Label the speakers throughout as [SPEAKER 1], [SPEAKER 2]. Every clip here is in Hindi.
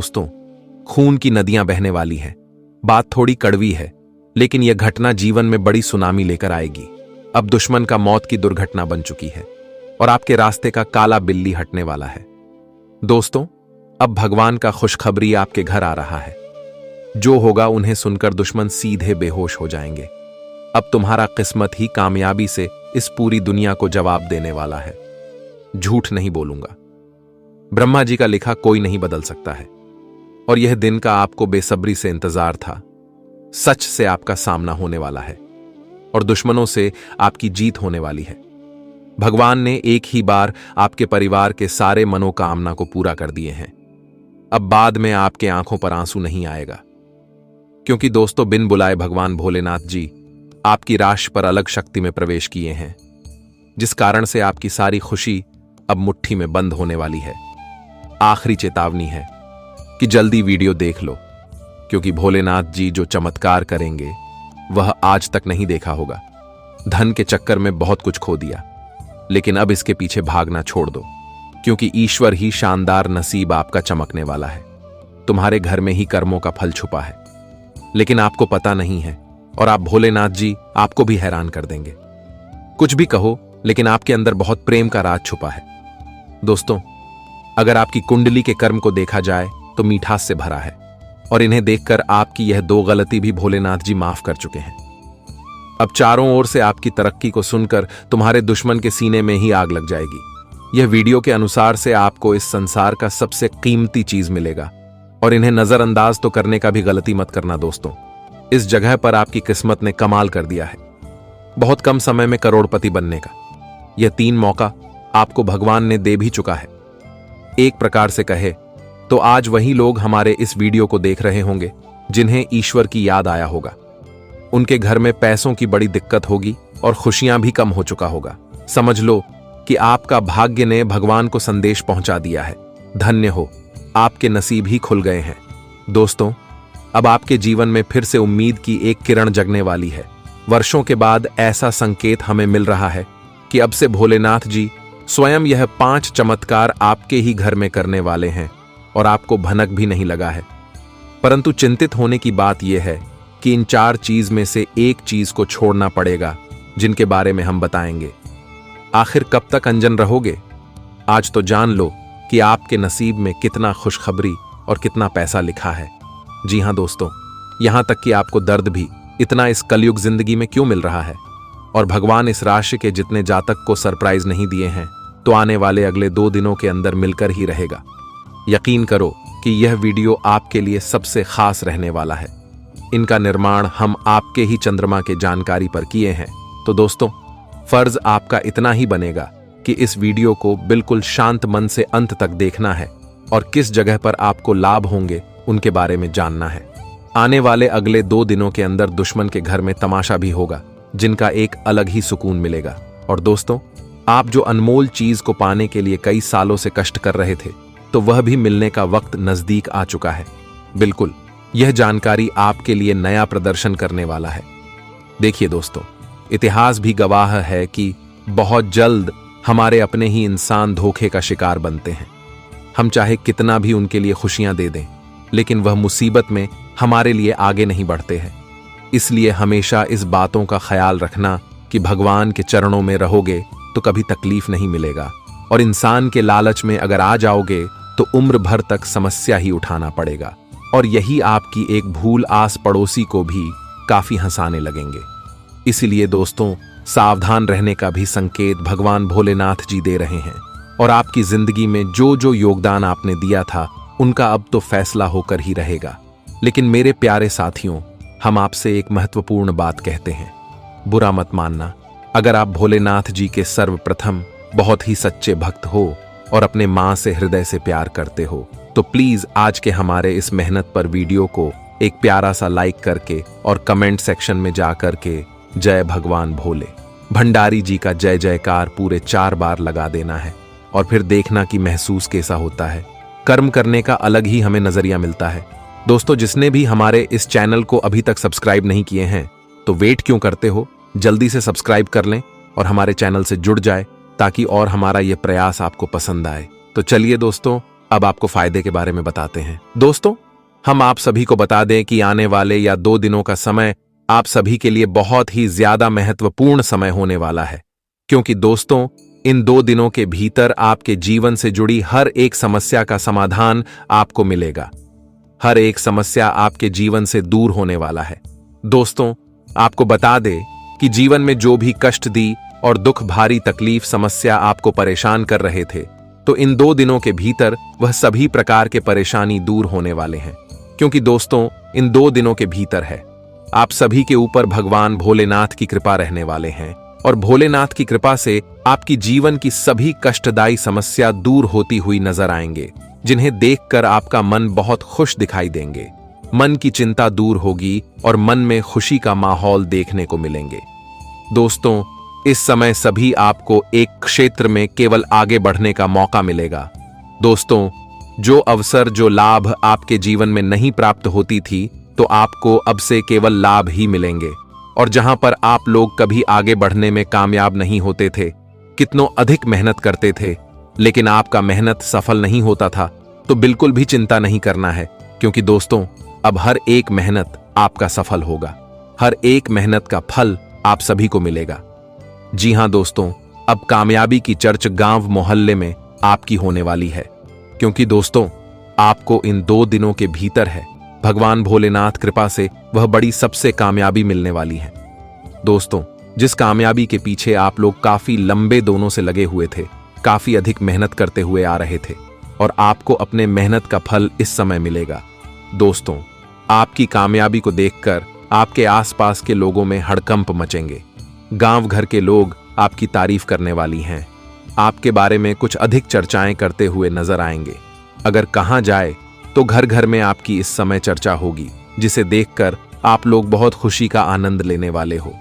[SPEAKER 1] दोस्तों, खून की नदियां बहने वाली हैं। बात थोड़ी कड़वी है, लेकिन यह घटना जीवन में बड़ी सुनामी लेकर आएगी। अब दुश्मन का मौत की दुर्घटना बन चुकी है और आपके रास्ते का काला बिल्ली हटने वाला है। दोस्तों, अब भगवान का खुशखबरी आपके घर आ रहा है। जो होगा उन्हें सुनकर दुश्मन सीधे बेहोश हो जाएंगे। अब तुम्हारा किस्मत ही कामयाबी से इस पूरी दुनिया को जवाब देने वाला है। झूठ नहीं बोलूंगा। ब्रह्मा जी का लिखा कोई नहीं बदल सकता है और यह दिन का आपको बेसब्री से इंतजार था। सच से आपका सामना होने वाला है और दुश्मनों से आपकी जीत होने वाली है। भगवान ने एक ही बार आपके परिवार के सारे मनोकामना को पूरा कर दिए हैं। अब बाद में आपके आंखों पर आंसू नहीं आएगा, क्योंकि दोस्तों, बिन बुलाए भगवान भोलेनाथ जी आपकी राशि पर अलग शक्ति में प्रवेश किए हैं, जिस कारण से आपकी सारी खुशी अब मुट्ठी में बंद होने वाली है। आखिरी चेतावनी है कि जल्दी वीडियो देख लो, क्योंकि भोलेनाथ जी जो चमत्कार करेंगे वह आज तक नहीं देखा होगा। धन के चक्कर में बहुत कुछ खो दिया, लेकिन अब इसके पीछे भागना छोड़ दो, क्योंकि ईश्वर ही शानदार नसीब आपका चमकने वाला है। तुम्हारे घर में ही कर्मों का फल छुपा है, लेकिन आपको पता नहीं है और आप भोलेनाथ जी आपको भी हैरान कर देंगे। कुछ भी कहो, लेकिन आपके अंदर बहुत प्रेम का राज छुपा है। दोस्तों, अगर आपकी कुंडली के कर्म को देखा जाए तो मिठास से भरा है और इन्हें देखकर आपकी यह 2 गलती भी भोलेनाथ जी माफ कर चुके हैं। अब चारों ओर से आपकी तरक्की को सुनकर तुम्हारे दुश्मन के सीने में ही आग लग जाएगी। यह वीडियो के अनुसार से आपको इस संसार का सबसे कीमती चीज मिलेगा और इन्हें नजरअंदाज तो करने का भी गलती मत करना। दोस्तों, इस जगह पर आपकी किस्मत ने कमाल कर दिया है। बहुत कम समय में करोड़पति बनने का यह 3 मौका आपको भगवान ने दे भी चुका है। एक प्रकार से कहे तो आज वही लोग हमारे इस वीडियो को देख रहे होंगे जिन्हें ईश्वर की याद आया होगा। उनके घर में पैसों की बड़ी दिक्कत होगी और खुशियां भी कम हो चुका होगा। समझ लो कि आपका भाग्य ने भगवान को संदेश पहुंचा दिया है। धन्य हो, आपके नसीब ही खुल गए हैं। दोस्तों, अब आपके जीवन में फिर से उम्मीद की एक किरण जगने वाली है। वर्षों के बाद ऐसा संकेत हमें मिल रहा है कि अब से भोलेनाथ जी स्वयं यह 5 चमत्कार आपके ही घर में करने वाले हैं और आपको भनक भी नहीं लगा है। परंतु चिंतित होने की बात यह है कि इन 4 चीज में से एक चीज को छोड़ना पड़ेगा, जिनके बारे में हम बताएंगे। आखिर कब तक अनजान रहोगे? आज तो जान लो कि आपके नसीब में कितना खुशखबरी और कितना पैसा लिखा है। जी हां दोस्तों, यहां तक कि आपको दर्द भी इतना इस कलयुग जिंदगी में क्यों मिल रहा है और भगवान इस राशि के जितने जातक को सरप्राइज नहीं दिए हैं तो आने वाले अगले 2 दिनों के अंदर मिलकर ही रहेगा। यकीन करो कि यह वीडियो आपके लिए सबसे खास रहने वाला है। इनका निर्माण हम आपके ही चंद्रमा के जानकारी पर किए हैं। तो दोस्तों, फर्ज आपका इतना ही बनेगा कि इस वीडियो को बिल्कुल शांत मन से अंत तक देखना है और किस जगह पर आपको लाभ होंगे उनके बारे में जानना है। आने वाले अगले 2 दिनों के अंदर दुश्मन के घर में तमाशा भी होगा, जिनका एक अलग ही सुकून मिलेगा। और दोस्तों, आप जो अनमोल चीज को पाने के लिए कई सालों से कष्ट कर रहे थे, तो वह भी मिलने का वक्त नजदीक आ चुका है। बिल्कुल, यह जानकारी आपके लिए नया प्रदर्शन करने वाला है। देखिए दोस्तों, इतिहास भी गवाह है कि बहुत जल्द हमारे अपने ही इंसान धोखे का शिकार बनते हैं। हम चाहे कितना भी उनके लिए खुशियां दे दें, लेकिन वह मुसीबत में हमारे लिए आगे नहीं बढ़ते हैं। इसलिए हमेशा इस बातों का ख्याल रखना कि भगवान के चरणों में रहोगे तो कभी तकलीफ नहीं मिलेगा, और इंसान के लालच में अगर आ जाओगे तो उम्र भर तक समस्या ही उठाना पड़ेगा, और यही आपकी एक भूल आस पड़ोसी को भी काफी हंसाने लगेंगे। इसलिए दोस्तों, सावधान रहने का भी संकेत भगवान भोलेनाथ जी दे रहे हैं, और आपकी जिंदगी में जो जो योगदान आपने दिया था उनका अब तो फैसला होकर ही रहेगा। लेकिन मेरे प्यारे साथियों, हम आपसे एक महत्वपूर्ण बात कहते हैं, बुरा मत मानना। अगर आप भोलेनाथ जी के सर्वप्रथम बहुत ही सच्चे भक्त हो और अपने मां से हृदय से प्यार करते हो, तो प्लीज आज के हमारे इस मेहनत पर वीडियो को एक प्यारा सा लाइक करके और कमेंट सेक्शन में जा करके जय भगवान भोले भंडारी जी का जय जयकार पूरे 4 बार लगा देना है, और फिर देखना कि महसूस कैसा होता है। कर्म करने का अलग ही हमें नजरिया मिलता है। दोस्तों, जिसने भी हमारे इस चैनल को अभी तक सब्सक्राइब नहीं किए हैं तो वेट क्यों करते हो, जल्दी से सब्सक्राइब कर लें और हमारे चैनल से जुड़ जाए, ताकि और हमारा ये प्रयास आपको पसंद आए। तो चलिए दोस्तों, अब आपको फायदे के बारे में बताते हैं। दोस्तों, हम आप सभी को बता दें कि आने वाले या 2 दिनों का समय आप सभी के लिए बहुत ही ज्यादा महत्वपूर्ण समय होने वाला है, क्योंकि दोस्तों इन 2 दिनों के भीतर आपके जीवन से जुड़ी हर एक समस्या का समाधान आपको मिलेगा। हर एक समस्या आपके जीवन से दूर होने वाला है। दोस्तों, आपको बता दें कि जीवन में जो भी कष्ट दी और दुख भारी तकलीफ समस्या आपको परेशान कर रहे थे, तो इन 2 दिनों के भीतर वह सभी प्रकार के परेशानी दूर होने वाले हैं, क्योंकि दोस्तों इन 2 दिनों के भीतर है आप सभी के ऊपर भगवान भोलेनाथ की कृपा रहने वाले हैं, और भोलेनाथ की कृपा से आपकी जीवन की सभी कष्टदायी समस्या दूर होती हुई नजर आएंगे, जिन्हें देखकर आपका मन बहुत खुश दिखाई देंगे। मन की चिंता दूर होगी और मन में खुशी का माहौल देखने को मिलेंगे। दोस्तों, इस समय सभी आपको एक क्षेत्र में केवल आगे बढ़ने का मौका मिलेगा। दोस्तों, जो अवसर जो लाभ आपके जीवन में नहीं प्राप्त होती थी, तो आपको अब से केवल लाभ ही मिलेंगे। और जहां पर आप लोग कभी आगे बढ़ने में कामयाब नहीं होते थे, कितनों अधिक मेहनत करते थे, लेकिन आपका मेहनत सफल नहीं होता था, तो बिल्कुल भी चिंता नहीं करना है, क्योंकि दोस्तों अब हर एक मेहनत आपका सफल होगा। हर एक मेहनत का फल आप सभी को मिलेगा। जी हां दोस्तों, अब कामयाबी की चर्च गांव मोहल्ले में आपकी होने वाली है, क्योंकि दोस्तों आपको इन 2 दिनों के भीतर है भगवान भोलेनाथ कृपा से वह बड़ी सबसे कामयाबी मिलने वाली है। दोस्तों, जिस कामयाबी के पीछे आप लोग काफी लंबे दोनों से लगे हुए थे, काफी अधिक मेहनत करते हुए आ रहे थे, और आपको अपने मेहनत का फल इस समय मिलेगा। दोस्तों, आपकी कामयाबी को देखकर आपके आसपास के लोगों में हड़कंप मचेंगे। गांव घर के लोग आपकी तारीफ करने वाली हैं, आपके बारे में कुछ अधिक चर्चाएं करते हुए नजर आएंगे। अगर कहा जाए तो घर घर में आपकी इस समय चर्चा होगी, जिसे देखकर आप लोग बहुत खुशी का आनंद लेने वाले हो।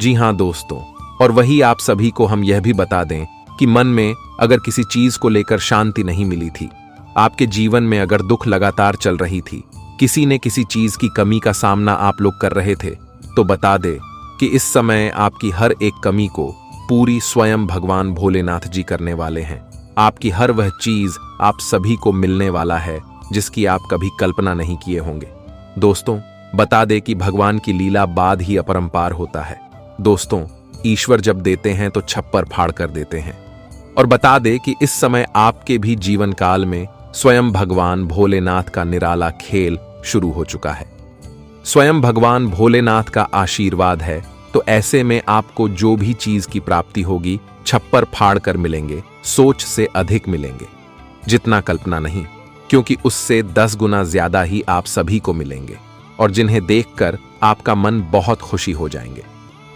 [SPEAKER 1] जी हां दोस्तों, और वही आप सभी को हम यह भी बता दें कि मन में अगर किसी चीज को लेकर शांति नहीं मिली थी, आपके जीवन में अगर दुख लगातार चल रही थी, किसी ने किसी चीज की कमी का सामना आप लोग कर रहे थे, तो बता दे कि इस समय आपकी हर एक कमी को पूरी स्वयं भगवान भोलेनाथ जी करने वाले हैं। आपकी हर वह चीज आप सभी को मिलने वाला है जिसकी आप कभी कल्पना नहीं किए होंगे। दोस्तों, बता दे कि भगवान की लीला बाद ही अपरंपार होता है। दोस्तों, ईश्वर जब देते हैं तो छप्पर फाड़ कर देते हैं। और बता दे कि इस समय आपके भी जीवन काल में स्वयं भगवान भोलेनाथ का निराला खेल शुरू हो चुका है। स्वयं भगवान भोलेनाथ का आशीर्वाद है, तो ऐसे में आपको जो भी चीज की प्राप्ति होगी छप्पर फाड़ कर मिलेंगे, सोच से अधिक मिलेंगे, जितना कल्पना नहीं, क्योंकि उससे 10 गुना ज्यादा ही आप सभी को मिलेंगे, और जिन्हें देखकर आपका मन बहुत खुशी हो जाएंगे।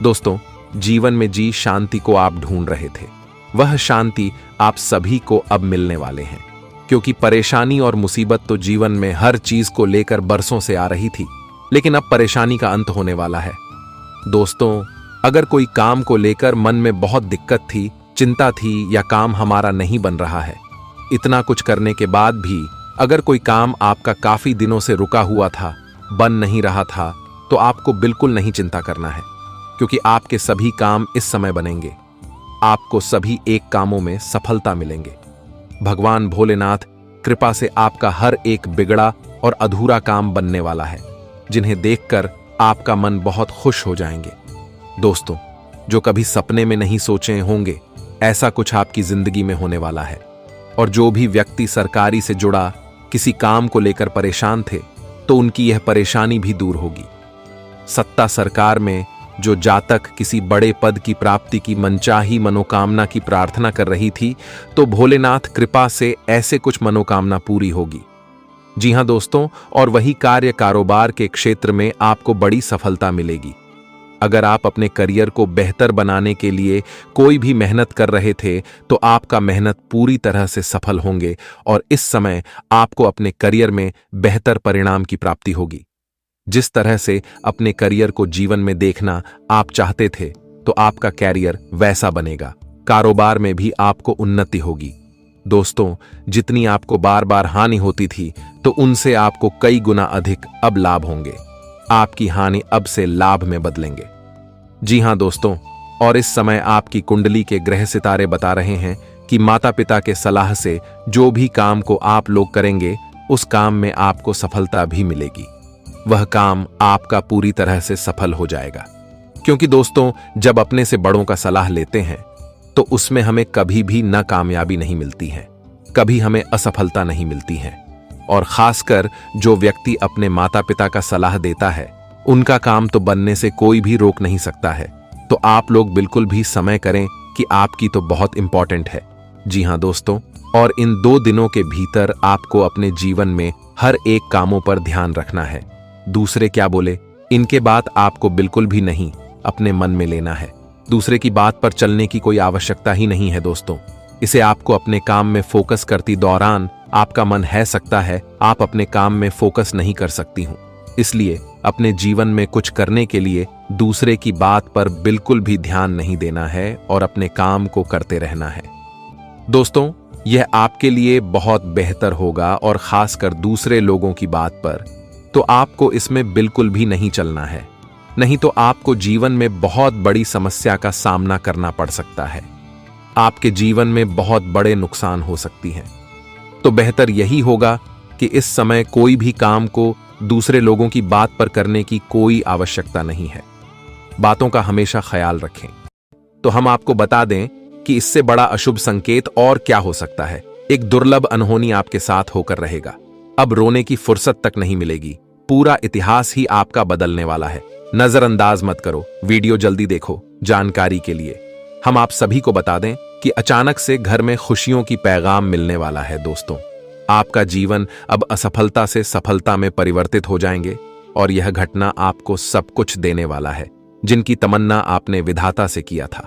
[SPEAKER 1] दोस्तों, जीवन में जी शांति को आप ढूंढ रहे थे, वह शांति आप सभी को अब मिलने वाले हैं, क्योंकि परेशानी और मुसीबत तो जीवन में हर चीज को लेकर बरसों से आ रही थी, लेकिन अब परेशानी का अंत होने वाला है। दोस्तों, अगर कोई काम को लेकर मन में बहुत दिक्कत थी, चिंता थी, या काम हमारा नहीं बन रहा है, इतना कुछ करने के बाद भी अगर कोई काम आपका काफी दिनों से रुका हुआ था, बन नहीं रहा था, तो आपको बिल्कुल नहीं चिंता करना है, क्योंकि आपके सभी काम इस समय बनेंगे। आपको सभी एक कामों में सफलता मिलेंगे। भगवान भोलेनाथ कृपा से आपका हर एक बिगड़ा और अधूरा काम बनने वाला है, जिन्हें देखकर आपका मन बहुत खुश हो जाएंगे। दोस्तों, जो कभी सपने में नहीं सोचे होंगे, ऐसा कुछ आपकी जिंदगी में होने वाला है। और जो भी व्यक्ति सरकारी से जुड़ा किसी काम को लेकर परेशान थे, तो उनकी यह परेशानी भी दूर होगी। सत्ता सरकार में जो जातक किसी बड़े पद की प्राप्ति की मनचाही मनोकामना की प्रार्थना कर रही थी, तो भोलेनाथ कृपा से ऐसे कुछ मनोकामना पूरी होगी। जी हां दोस्तों, और वही कार्य कारोबार के क्षेत्र में आपको बड़ी सफलता मिलेगी। अगर आप अपने करियर को बेहतर बनाने के लिए कोई भी मेहनत कर रहे थे, तो आपका मेहनत पूरी तरह से सफल होंगे, और इस समय आपको अपने करियर में बेहतर परिणाम की प्राप्ति होगी। जिस तरह से अपने करियर को जीवन में देखना आप चाहते थे, तो आपका कैरियर वैसा बनेगा। कारोबार में भी आपको उन्नति होगी। दोस्तों, जितनी आपको बार बार हानि होती थी, तो उनसे आपको कई गुना अधिक अब लाभ होंगे। आपकी हानि अब से लाभ में बदलेंगे। जी हां दोस्तों, और इस समय आपकी कुंडली के ग्रह सितारे बता रहे हैं कि माता पिता के सलाह से जो भी काम को आप लोग करेंगे उस काम में आपको सफलता भी मिलेगी। वह काम आपका पूरी तरह से सफल हो जाएगा। क्योंकि दोस्तों, जब अपने से बड़ों का सलाह लेते हैं तो उसमें हमें कभी भी न कामयाबी नहीं मिलती है, कभी हमें असफलता नहीं मिलती है। और खासकर जो व्यक्ति अपने माता पिता का सलाह देता है उनका काम तो बनने से कोई भी रोक नहीं सकता है। तो आप लोग बिल्कुल भी समय करें कि आपकी तो बहुत इंपॉर्टेंट है। जी हां दोस्तों, और इन 2 दिनों के भीतर आपको अपने जीवन में हर एक कामों पर ध्यान रखना है। दूसरे क्या बोले इनके बात आपको बिल्कुल भी नहीं अपने मन में लेना है। दूसरे की बात पर चलने की कोई आवश्यकता ही नहीं है दोस्तों। इसे आपको अपने काम में फोकस करती दौरान आपका मन है सकता है आप अपने काम में फोकस नहीं कर सकती हूं। इसलिए अपने जीवन में कुछ करने के लिए दूसरे की बात पर बिल्कुल भी ध्यान नहीं देना है और अपने काम को करते रहना है। दोस्तों, यह आपके लिए बहुत बेहतर होगा और खासकर दूसरे लोगों की बात पर तो आपको इसमें बिल्कुल भी नहीं चलना है, नहीं तो आपको जीवन में बहुत बड़ी समस्या का सामना करना पड़ सकता है। आपके जीवन में बहुत बड़े नुकसान हो सकती हैं। तो बेहतर यही होगा कि इस समय कोई भी काम को दूसरे लोगों की बात पर करने की कोई आवश्यकता नहीं है। बातों का हमेशा ख्याल रखें। तो हम आपको बता दें कि इससे बड़ा अशुभ संकेत और क्या हो सकता है। एक दुर्लभ अनहोनी आपके साथ होकर रहेगा। अब रोने की फुर्सत तक नहीं मिलेगी। पूरा इतिहास ही आपका बदलने वाला है। नजरअंदाज मत करो, वीडियो जल्दी देखो। जानकारी के लिए हम आप सभी को बता दें कि अचानक से घर में खुशियों की पैगाम मिलने वाला है। दोस्तों, आपका जीवन अब असफलता से सफलता में परिवर्तित हो जाएंगे और यह घटना आपको सब कुछ देने वाला है जिनकी तमन्ना आपने विधाता से किया था।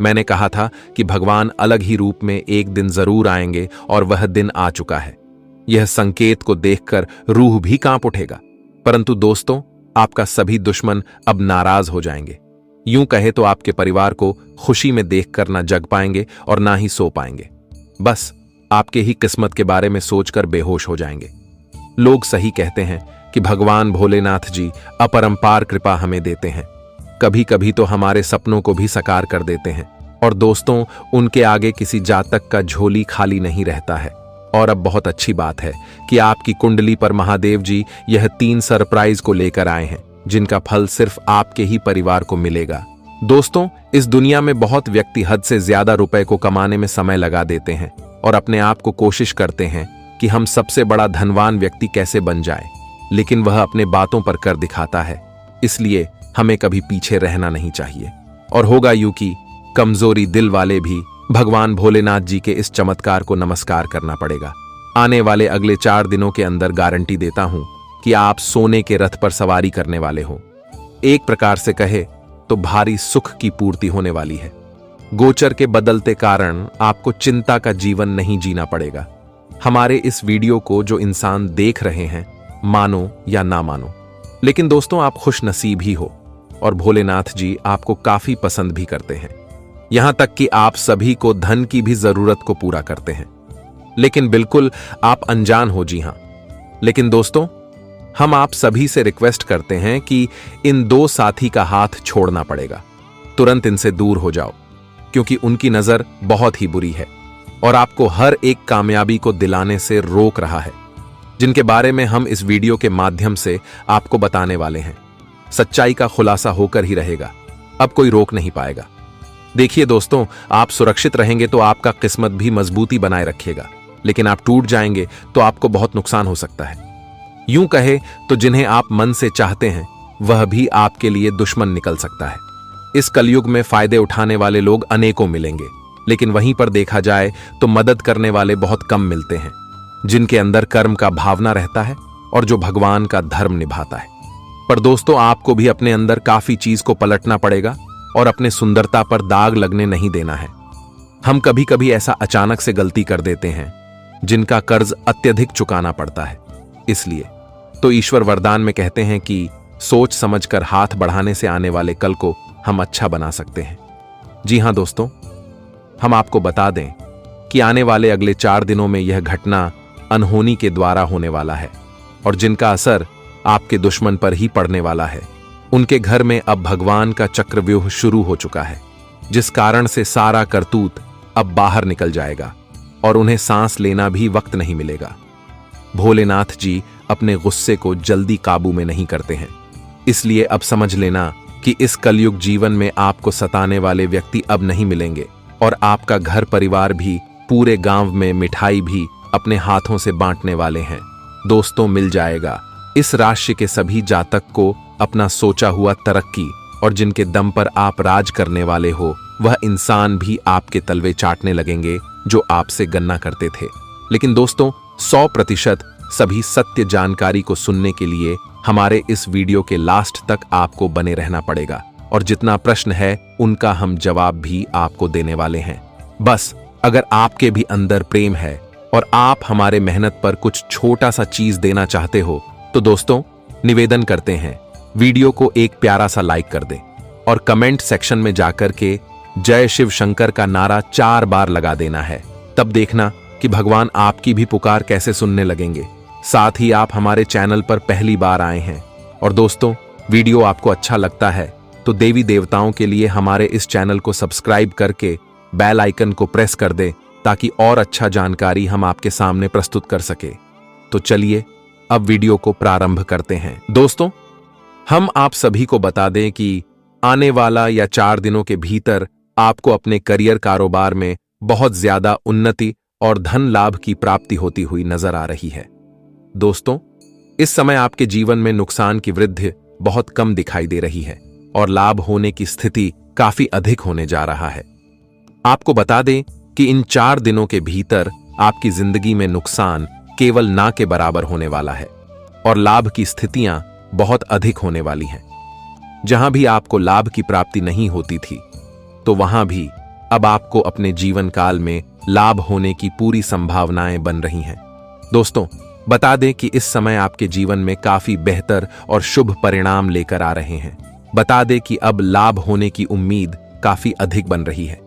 [SPEAKER 1] मैंने कहा था कि भगवान अलग ही रूप में एक दिन जरूर आएंगे और वह दिन आ चुका है। यह संकेत को देखकर रूह भी कांप उठेगा। परंतु दोस्तों, आपका सभी दुश्मन अब नाराज हो जाएंगे। यूं कहे तो आपके परिवार को खुशी में देखकर ना जग पाएंगे और ना ही सो पाएंगे। बस आपके ही किस्मत के बारे में सोचकर बेहोश हो जाएंगे। लोग सही कहते हैं कि भगवान भोलेनाथ जी अपरंपार कृपा हमें देते हैं। कभी कभी तो हमारे सपनों को भी साकार कर देते हैं। और दोस्तों, उनके आगे किसी जातक का झोली खाली नहीं रहता है। और अब बहुत अच्छी बात है कि आपकी कुंडली पर महादेव जी यह 3 सरप्राइज को लेकर आए हैं जिनका फल सिर्फ आपके ही परिवार को मिलेगा। दोस्तों, इस दुनिया में बहुत व्यक्ति हद से ज्यादा रुपए को कमाने में समय लगा देते हैं और अपने आप को कोशिश करते हैं कि हम सबसे बड़ा धनवान व्यक्ति कैसे बन जाए, लेकिन वह अपने बातों पर कर दिखाता है। इसलिए हमें कभी पीछे रहना नहीं चाहिए। और होगा यूं कि कमजोरी दिल वाले भी भगवान भोलेनाथ जी के इस चमत्कार को नमस्कार करना पड़ेगा। आने वाले अगले 4 दिनों के अंदर गारंटी देता हूं कि आप सोने के रथ पर सवारी करने वाले हो। एक प्रकार से कहे तो भारी सुख की पूर्ति होने वाली है। गोचर के बदलते कारण आपको चिंता का जीवन नहीं जीना पड़ेगा। हमारे इस वीडियो को जो इंसान देख रहे हैं, मानो या ना मानो, लेकिन दोस्तों आप खुश नसीब ही हो और भोलेनाथ जी आपको काफी पसंद भी करते हैं। यहां तक कि आप सभी को धन की भी जरूरत को पूरा करते हैं। लेकिन बिल्कुल आप अनजान हो। जी हां, लेकिन दोस्तों हम आप सभी से रिक्वेस्ट करते हैं कि इन 2 साथी का हाथ छोड़ना पड़ेगा। तुरंत इनसे दूर हो जाओ क्योंकि उनकी नजर बहुत ही बुरी है और आपको हर एक कामयाबी को दिलाने से रोक रहा है, जिनके बारे में हम इस वीडियो के माध्यम से आपको बताने वाले हैं। सच्चाई का खुलासा होकर ही रहेगा, अब कोई रोक नहीं पाएगा। देखिए दोस्तों, आप सुरक्षित रहेंगे तो आपका किस्मत भी मजबूती बनाए रखेगा, लेकिन आप टूट जाएंगे तो आपको बहुत नुकसान हो सकता है। यूं कहे तो जिन्हें आप मन से चाहते हैं वह भी आपके लिए दुश्मन निकल सकता है। इस कलयुग में फायदे उठाने वाले लोग अनेकों मिलेंगे, लेकिन वहीं पर देखा जाए तो मदद करने वाले बहुत कम मिलते हैं, जिनके अंदर कर्म का भावना रहता है और जो भगवान का धर्म निभाता है। पर दोस्तों, आपको भी अपने अंदर काफी चीज को पलटना पड़ेगा और अपने सुंदरता पर दाग लगने नहीं देना है। हम कभी कभी ऐसा अचानक से गलती कर देते हैं जिनका कर्ज अत्यधिक चुकाना पड़ता है। इसलिए तो ईश्वर वरदान में कहते हैं कि सोच समझकर हाथ बढ़ाने से आने वाले कल को हम अच्छा बना सकते हैं। जी हां दोस्तों, हम आपको बता दें कि आने वाले अगले 4 दिनों में यह घटना अनहोनी के द्वारा होने वाला है और जिनका असर आपके दुश्मन पर ही पड़ने वाला है। उनके घर में अब भगवान का चक्रव्यूह शुरू हो चुका है, जिस कारण से सारा करतूत अब बाहर निकल जाएगा और उन्हें सांस लेना भी वक्त नहीं मिलेगा। भोलेनाथ जी अपने गुस्से को जल्दी काबू में नहीं करते हैं, इसलिए अब समझ लेना कि इस कलयुग जीवन में आपको सताने वाले व्यक्ति अब नहीं मिलेंगे और आपका घर परिवार भी, पूरे गांव में मिठाई भी अपने हाथों से बांटने वाले हैं। दोस्तों, मिल जाएगा इस राशि के सभी जातक को अपना सोचा हुआ तरक्की, और जिनके दम पर आप राज करने वाले हो वह इंसान भी आपके तलवे चाटने लगेंगे जो आपसे गन्ना करते थे। लेकिन दोस्तों, 100% सभी सत्य जानकारी को सुनने के लिए हमारे इस वीडियो के लास्ट तक आपको बने रहना पड़ेगा, और जितना प्रश्न है उनका हम जवाब भी आपको देने वाले हैं। बस अगर आपके भी अंदर प्रेम है और आप हमारे मेहनत पर कुछ छोटा सा चीज देना चाहते हो तो दोस्तों, निवेदन करते हैं वीडियो को एक प्यारा सा लाइक कर दें और कमेंट सेक्शन में जाकर के जय शिव शंकर का नारा 4 बार लगा देना है। तब देखना कि भगवान आपकी भी पुकार कैसे सुनने लगेंगे। साथ ही आप हमारे चैनल पर पहली बार आए हैं और दोस्तों, वीडियो आपको अच्छा लगता है तो देवी देवताओं के लिए हमारे इस चैनल को सब्सक्राइब करके बेल आइकन को प्रेस कर दे, ताकि और अच्छा जानकारी हम आपके सामने प्रस्तुत कर सके। तो चलिए अब वीडियो को प्रारंभ करते हैं। दोस्तों, हम आप सभी को बता दें कि आने वाला या 4 दिनों के भीतर आपको अपने करियर कारोबार में बहुत ज्यादा उन्नति और धन लाभ की प्राप्ति होती हुई नजर आ रही है। दोस्तों, इस समय आपके जीवन में नुकसान की वृद्धि बहुत कम दिखाई दे रही है और लाभ होने की स्थिति काफी अधिक होने जा रहा है। आपको बता दें कि इन 4 दिनों के भीतर आपकी जिंदगी में नुकसान केवल ना के बराबर होने वाला है और लाभ की स्थितियां बहुत अधिक होने वाली हैं। जहां भी आपको लाभ की प्राप्ति नहीं होती थी, तो वहां भी अब आपको अपने जीवन काल में लाभ होने की पूरी संभावनाएं बन रही हैं। दोस्तों, बता दें कि इस समय आपके जीवन में काफी बेहतर और शुभ परिणाम लेकर आ रहे हैं। बता दें कि अब लाभ होने की उम्मीद काफी अधिक बन रही है,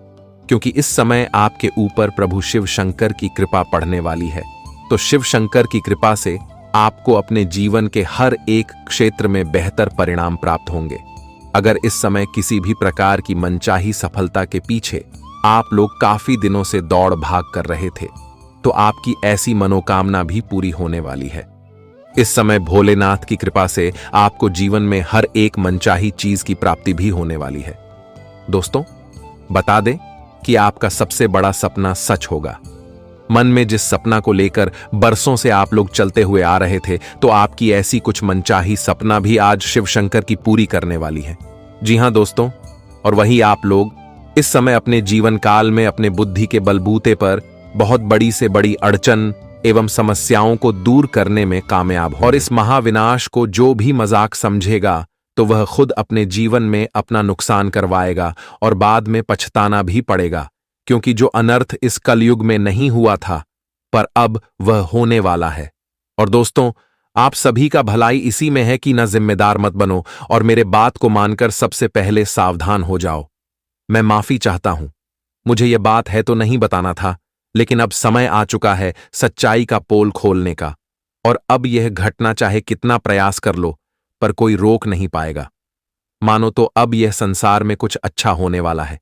[SPEAKER 1] क्योंकि इस समय आपके ऊपर प्रभु शिव शंकर की कृपा पड़ने वाली है। तो शिव शंकर की कृपा से आपको अपने जीवन के हर एक क्षेत्र में बेहतर परिणाम प्राप्त होंगे। अगर इस समय किसी भी प्रकार की मनचाही सफलता के पीछे आप लोग काफी दिनों से दौड़ भाग कर रहे थे, तो आपकी ऐसी मनोकामना भी पूरी होने वाली है। इस समय भोलेनाथ की कृपा से आपको जीवन में हर एक मनचाही चीज की प्राप्ति भी होने वाली है। दोस्तों, बता दें कि आपका सबसे बड़ा सपना सच होगा। मन में जिस सपना को लेकर बरसों से आप लोग चलते हुए आ रहे थे, तो आपकी ऐसी कुछ मनचाही सपना भी आज शिव शंकर की पूरी करने वाली है। जी हां दोस्तों, और वही आप लोग इस समय अपने जीवन काल में अपने बुद्धि के बलबूते पर बहुत बड़ी से बड़ी अड़चन एवं समस्याओं को दूर करने में कामयाब हो। और इस महाविनाश को जो भी मजाक समझेगा, तो वह खुद अपने जीवन में अपना नुकसान करवाएगा और बाद में पछताना भी पड़ेगा, क्योंकि जो अनर्थ इस कलयुग में नहीं हुआ था, पर अब वह होने वाला है। और दोस्तों, आप सभी का भलाई इसी में है कि ना जिम्मेदार मत बनो और मेरे बात को मानकर सबसे पहले सावधान हो जाओ। मैं माफी चाहता हूं, मुझे यह बात है तो नहीं बताना था, लेकिन अब समय आ चुका है सच्चाई का पोल खोलने का, और अब यह घटना चाहे कितना प्रयास कर लो, पर कोई रोक नहीं पाएगा। मानो तो अब यह संसार में कुछ अच्छा होने वाला है।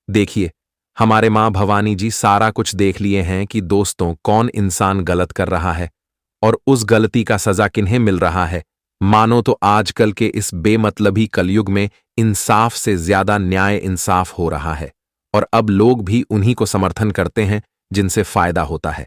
[SPEAKER 1] देखिए, हमारे मां भवानी जी सारा कुछ देख लिए हैं कि दोस्तों कौन इंसान गलत कर रहा है और उस गलती का सजा किन्हें मिल रहा है। मानो तो आजकल के इस बेमतलबी कलयुग में इंसाफ से ज्यादा न्याय इंसाफ हो रहा है, और अब लोग भी उन्हीं को समर्थन करते हैं जिनसे फायदा होता है।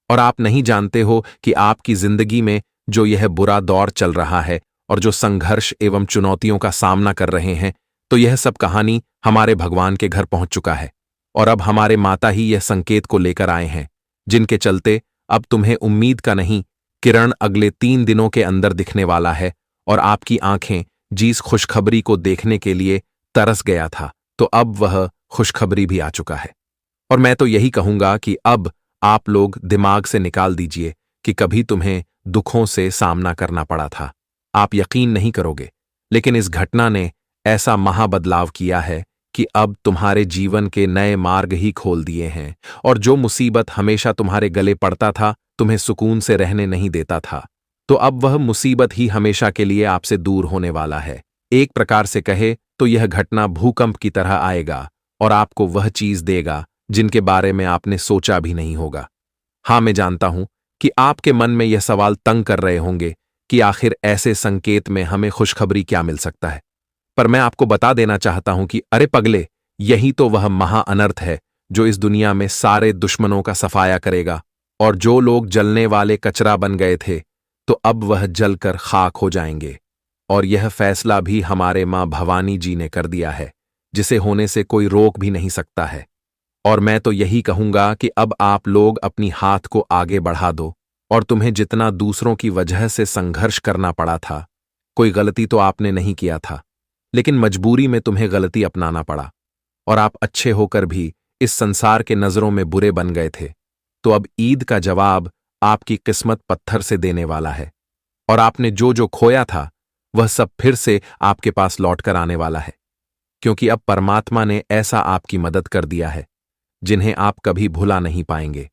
[SPEAKER 1] और आप नहीं जानते हो कि आपकी जिंदगी में जो यह बुरा दौर चल रहा है और जो संघर्ष एवं चुनौतियों का सामना कर रहे हैं, तो यह सब कहानी हमारे भगवान के घर पहुंच चुका है, और अब हमारे माता ही यह संकेत को लेकर आए हैं, जिनके चलते अब तुम्हें उम्मीद का नहीं किरण अगले 3 दिनों के अंदर दिखने वाला है, और आपकी आंखें जिस खुशखबरी को देखने के लिए तरस गया था, तो अब वह खुशखबरी भी आ चुका है। और मैं तो यही कहूंगा कि अब आप लोग दिमाग से निकाल दीजिए कि कभी तुम्हें दुखों से सामना करना पड़ा था। आप यकीन नहीं करोगे, लेकिन इस घटना ने ऐसा महाबदलाव किया है कि अब तुम्हारे जीवन के नए मार्ग ही खोल दिए हैं, और जो मुसीबत हमेशा तुम्हारे गले पड़ता था, तुम्हें सुकून से रहने नहीं देता था, तो अब वह मुसीबत ही हमेशा के लिए आपसे दूर होने वाला है। एक प्रकार से कहे तो यह घटना भूकंप की तरह आएगा और आपको वह चीज देगा जिनके बारे में आपने सोचा भी नहीं होगा। हाँ, मैं जानता हूं कि आपके मन में यह सवाल तंग कर रहे होंगे कि आखिर ऐसे संकेत में हमें खुशखबरी क्या मिल सकता है। पर मैं आपको बता देना चाहता हूं कि अरे पगले, यही तो वह महा अनर्थ है जो इस दुनिया में सारे दुश्मनों का सफाया करेगा। और जो लोग जलने वाले कचरा बन गए थे, तो अब वह जलकर खाक हो जाएंगे। और यह फैसला भी हमारे मां भवानी जी ने कर दिया है, जिसे होने से कोई रोक भी नहीं सकता है। और मैं तो यही कहूंगा कि अब आप लोग अपनी हाथ को आगे बढ़ा दो। और तुम्हें जितना दूसरों की वजह से संघर्ष करना पड़ा था, कोई गलती तो आपने नहीं किया था, लेकिन मजबूरी में तुम्हें गलती अपनाना पड़ा। और आप अच्छे होकर भी इस संसार के नजरों में बुरे बन गए थे। तो अब ईद का जवाब आपकी किस्मत पत्थर से देने वाला है। और आपने जो जो खोया था, वह सब फिर से आपके पास लौटकर आने वाला है। क्योंकि अब परमात्मा ने ऐसा आपकी मदद कर दिया है जिन्हें आप कभी भुला नहीं पाएंगे।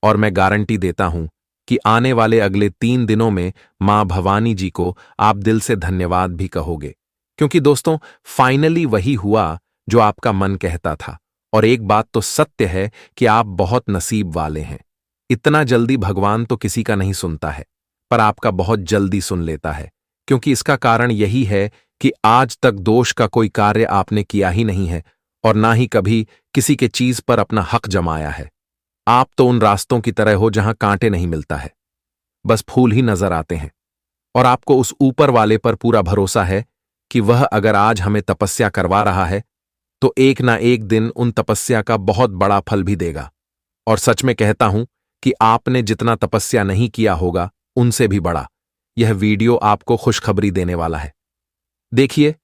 [SPEAKER 1] और मैं गारंटी देता हूं कि आने वाले अगले 3 दिनों में मां भवानी जी को आप दिल से धन्यवाद भी कहोगे। क्योंकि दोस्तों, फाइनली वही हुआ जो आपका मन कहता था। और एक बात तो सत्य है कि आप बहुत नसीब वाले हैं। इतना जल्दी भगवान तो किसी का नहीं सुनता है, पर आपका बहुत जल्दी सुन लेता है। क्योंकि इसका कारण यही है कि आज तक दोष का कोई कार्य आपने किया ही नहीं है, और ना ही कभी किसी के चीज पर अपना हक जमाया है। आप तो उन रास्तों की तरह हो जहां कांटे नहीं मिलता है, बस फूल ही नजर आते हैं। और आपको उस ऊपर वाले पर पूरा भरोसा है कि वह अगर आज हमें तपस्या करवा रहा है, तो एक ना एक दिन उन तपस्या का बहुत बड़ा फल भी देगा। और सच में कहता हूं कि आपने जितना तपस्या नहीं किया होगा, उनसे भी बड़ा यह वीडियो आपको खुशखबरी देने वाला है। देखिए,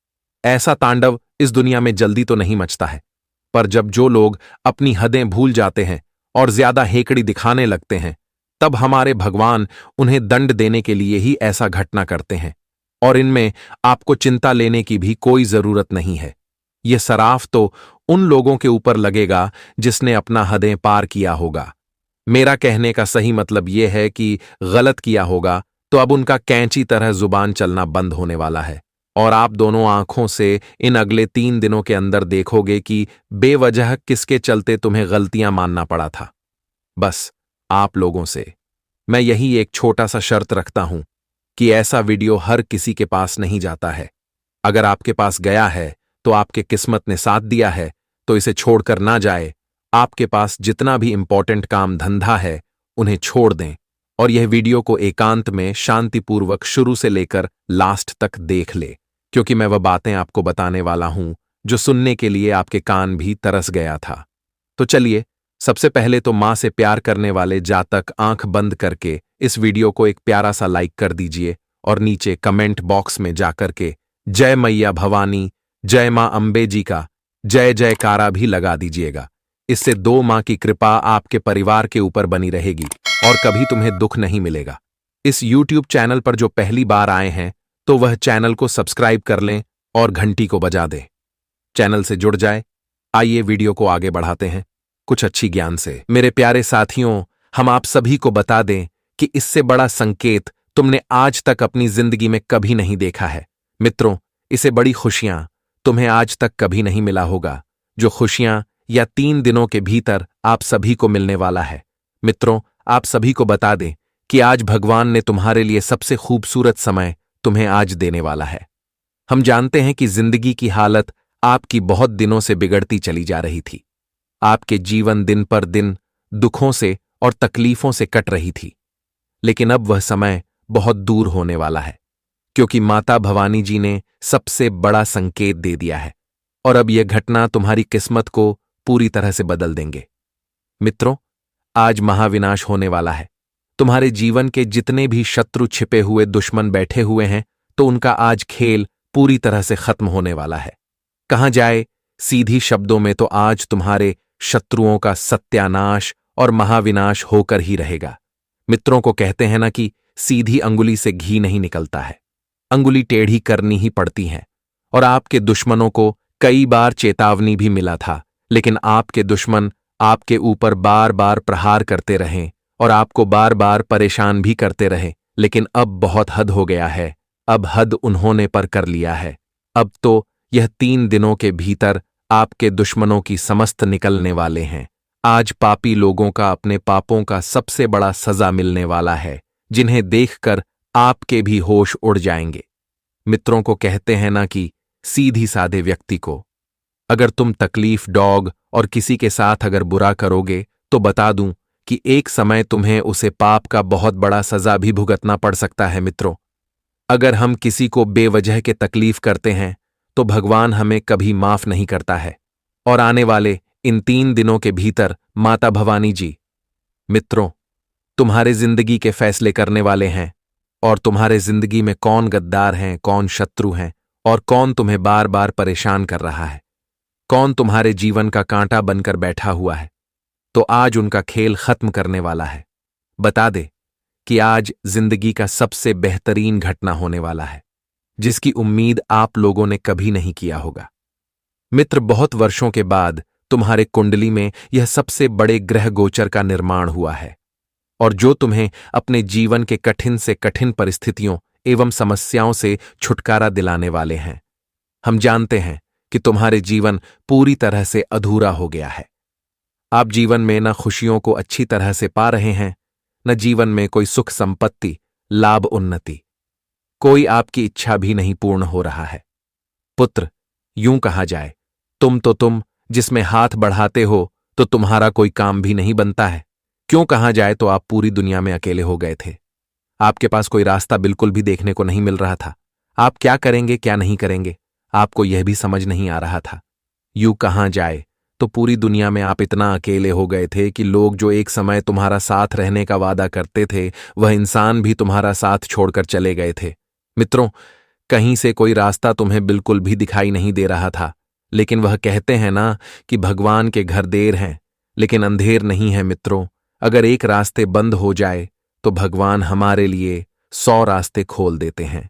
[SPEAKER 1] ऐसा तांडव इस दुनिया में जल्दी तो नहीं मचता है, पर जब जो लोग अपनी हदें भूल जाते हैं और ज्यादा हेकड़ी दिखाने लगते हैं, तब हमारे भगवान उन्हें दंड देने के लिए ही ऐसा घटना करते हैं। और इनमें आपको चिंता लेने की भी कोई जरूरत नहीं है। यह सराफ तो उन लोगों के ऊपर लगेगा जिसने अपना हदें पार किया होगा। मेरा कहने का सही मतलब यह है कि गलत किया होगा तो अब उनका कैंची तरह जुबान चलना बंद होने वाला है। और आप दोनों आंखों से इन अगले 3 दिनों के अंदर देखोगे कि बेवजह किसके चलते तुम्हें गलतियां मानना पड़ा था। बस आप लोगों से मैं यही एक छोटा सा शर्त रखता हूं कि ऐसा वीडियो हर किसी के पास नहीं जाता है। अगर आपके पास गया है तो आपके किस्मत ने साथ दिया है, तो इसे छोड़कर ना जाए। आपके पास जितना भी इंपॉर्टेंट काम धंधा है, उन्हें छोड़ दें और यह वीडियो को एकांत में शांतिपूर्वक शुरू से लेकर लास्ट तक देख ले। क्योंकि मैं वह बातें आपको बताने वाला हूं जो सुनने के लिए आपके कान भी तरस गया था। तो चलिए, सबसे पहले तो मां से प्यार करने वाले जातक आंख बंद करके इस वीडियो को एक प्यारा सा लाइक कर दीजिए और नीचे कमेंट बॉक्स में जाकर के जय मैया भवानी, जय मां अंबे जी का जय जयकारा भी लगा दीजिएगा। इससे 2 मां की कृपा आपके परिवार के ऊपर बनी रहेगी और कभी तुम्हें दुख नहीं मिलेगा। इस YouTube चैनल पर जो पहली बार आए हैं, तो वह चैनल को सब्सक्राइब कर लें और घंटी को बजा दें। चैनल से जुड़ जाए। आइए वीडियो को आगे बढ़ाते हैं कुछ अच्छी ज्ञान से। मेरे प्यारे साथियों, हम आप सभी को बता दें कि इससे बड़ा संकेत तुमने आज तक अपनी जिंदगी में कभी नहीं देखा है। मित्रों, इसे बड़ी खुशियां तुम्हें आज तक कभी नहीं मिला होगा, जो खुशियां या 3 दिनों के भीतर आप सभी को मिलने वाला है। मित्रों, आप सभी को बता दें कि आज भगवान ने तुम्हारे लिए सबसे खूबसूरत समय तुम्हें आज देने वाला है। हम जानते हैं कि जिंदगी की हालत आपकी बहुत दिनों से बिगड़ती चली जा रही थी। आपके जीवन दिन पर दिन दुखों से और तकलीफों से कट रही थी। लेकिन अब वह समय बहुत दूर होने वाला है, क्योंकि माता भवानी जी ने सबसे बड़ा संकेत दे दिया है और अब यह घटना तुम्हारी किस्मत को पूरी तरह से बदल देंगे। मित्रों, आज महाविनाश होने वाला है। तुम्हारे जीवन के जितने भी शत्रु छिपे हुए दुश्मन बैठे हुए हैं, तो उनका आज खेल पूरी तरह से खत्म होने वाला है। कहां जाए, सीधी शब्दों में तो आज तुम्हारे शत्रुओं का सत्यानाश और महाविनाश होकर ही रहेगा। मित्रों को कहते हैं ना कि सीधी अंगुली से घी नहीं निकलता है, अंगुली टेढ़ी करनी ही पड़ती है। और आपके दुश्मनों को कई बार चेतावनी भी मिला था, लेकिन आपके दुश्मन आपके ऊपर बार बार प्रहार करते रहे और आपको बार बार परेशान भी करते रहे। लेकिन अब बहुत हद हो गया है। अब हद उन्होंने पर कर लिया है। अब तो यह 3 दिनों के भीतर आपके दुश्मनों की समस्त निकलने वाले हैं। आज पापी लोगों का अपने पापों का सबसे बड़ा सजा मिलने वाला है, जिन्हें देखकर आपके भी होश उड़ जाएंगे। मित्रों को कहते हैं ना कि सीधी साधे व्यक्ति को अगर तुम तकलीफ डॉग और किसी के साथ अगर बुरा करोगे तो बता दूं कि एक समय तुम्हें उसे पाप का बहुत बड़ा सजा भी भुगतना पड़ सकता है। मित्रों, अगर हम किसी को बेवजह के तकलीफ करते हैं तो भगवान हमें कभी माफ नहीं करता है। और आने वाले इन 3 दिनों के भीतर माता भवानी जी, मित्रों, तुम्हारे जिंदगी के फैसले करने वाले हैं। और तुम्हारे जिंदगी में कौन गद्दार हैं, कौन शत्रु हैं और कौन तुम्हें बार बार परेशान कर रहा है, कौन तुम्हारे जीवन का कांटा बनकर बैठा हुआ है, तो आज उनका खेल खत्म करने वाला है। बता दे कि आज जिंदगी का सबसे बेहतरीन घटना होने वाला है, जिसकी उम्मीद आप लोगों ने कभी नहीं किया होगा। मित्र, बहुत वर्षों के बाद तुम्हारे कुंडली में यह सबसे बड़े ग्रह गोचर का निर्माण हुआ है, और जो तुम्हें अपने जीवन के कठिन से कठिन परिस्थितियों एवं समस्याओं से छुटकारा दिलाने वाले हैं। हम जानते हैं कि तुम्हारे जीवन पूरी तरह से अधूरा हो गया है। आप जीवन में न खुशियों को अच्छी तरह से पा रहे हैं, न जीवन में कोई सुख संपत्ति, लाभ, उन्नति, कोई आपकी इच्छा भी नहीं पूर्ण हो रहा है। पुत्र, यूं कहा जाए, तुम जिसमें हाथ बढ़ाते हो तो तुम्हारा कोई काम भी नहीं बनता है। क्यों कहा जाए तो आप पूरी दुनिया में अकेले हो गए थे। आपके पास कोई रास्ता बिल्कुल भी देखने को नहीं मिल रहा था। आप क्या करेंगे, क्या नहीं करेंगे, आपको यह भी समझ नहीं आ रहा था। यूं कहा जाए तो पूरी दुनिया में आप इतना अकेले हो गए थे कि लोग जो एक समय तुम्हारा साथ रहने का वादा करते थे, वह इंसान भी तुम्हारा साथ छोड़कर चले गए थे। मित्रों, कहीं से कोई रास्ता तुम्हें बिल्कुल भी दिखाई नहीं दे रहा था, लेकिन वह कहते हैं ना कि भगवान के घर देर हैं लेकिन अंधेर नहीं है। मित्रों, अगर एक रास्ते बंद हो जाए तो भगवान हमारे लिए 100 रास्ते खोल देते हैं।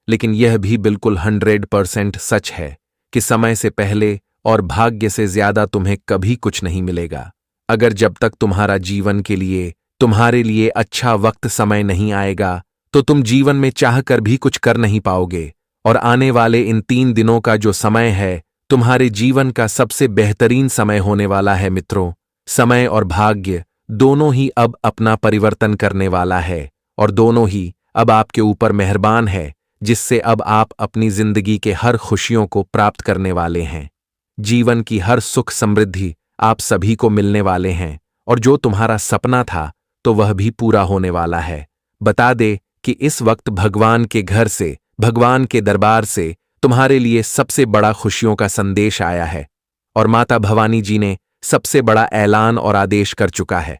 [SPEAKER 1] लेकिन यह भी बिल्कुल 100% सच है कि समय से पहले और भाग्य से ज्यादा तुम्हें कभी कुछ नहीं मिलेगा। अगर जब तक तुम्हारा जीवन के लिए, तुम्हारे लिए अच्छा वक्त समय नहीं आएगा तो तुम जीवन में चाहकर भी कुछ कर नहीं पाओगे। और आने वाले इन 3 दिनों का जो समय है, तुम्हारे जीवन का सबसे बेहतरीन समय होने वाला है। मित्रों, समय और भाग्य दोनों ही अब अपना परिवर्तन करने वाला है, और दोनों ही अब आपके ऊपर मेहरबान है, जिससे अब आप अपनी जिंदगी के हर खुशियों को प्राप्त करने वाले हैं। जीवन की हर सुख समृद्धि आप सभी को मिलने वाले हैं, और जो तुम्हारा सपना था तो वह भी पूरा होने वाला है। बता दे कि इस वक्त भगवान के घर से, भगवान के दरबार से तुम्हारे लिए सबसे बड़ा खुशियों का संदेश आया है, और माता भवानी जी ने सबसे बड़ा ऐलान और आदेश कर चुका है।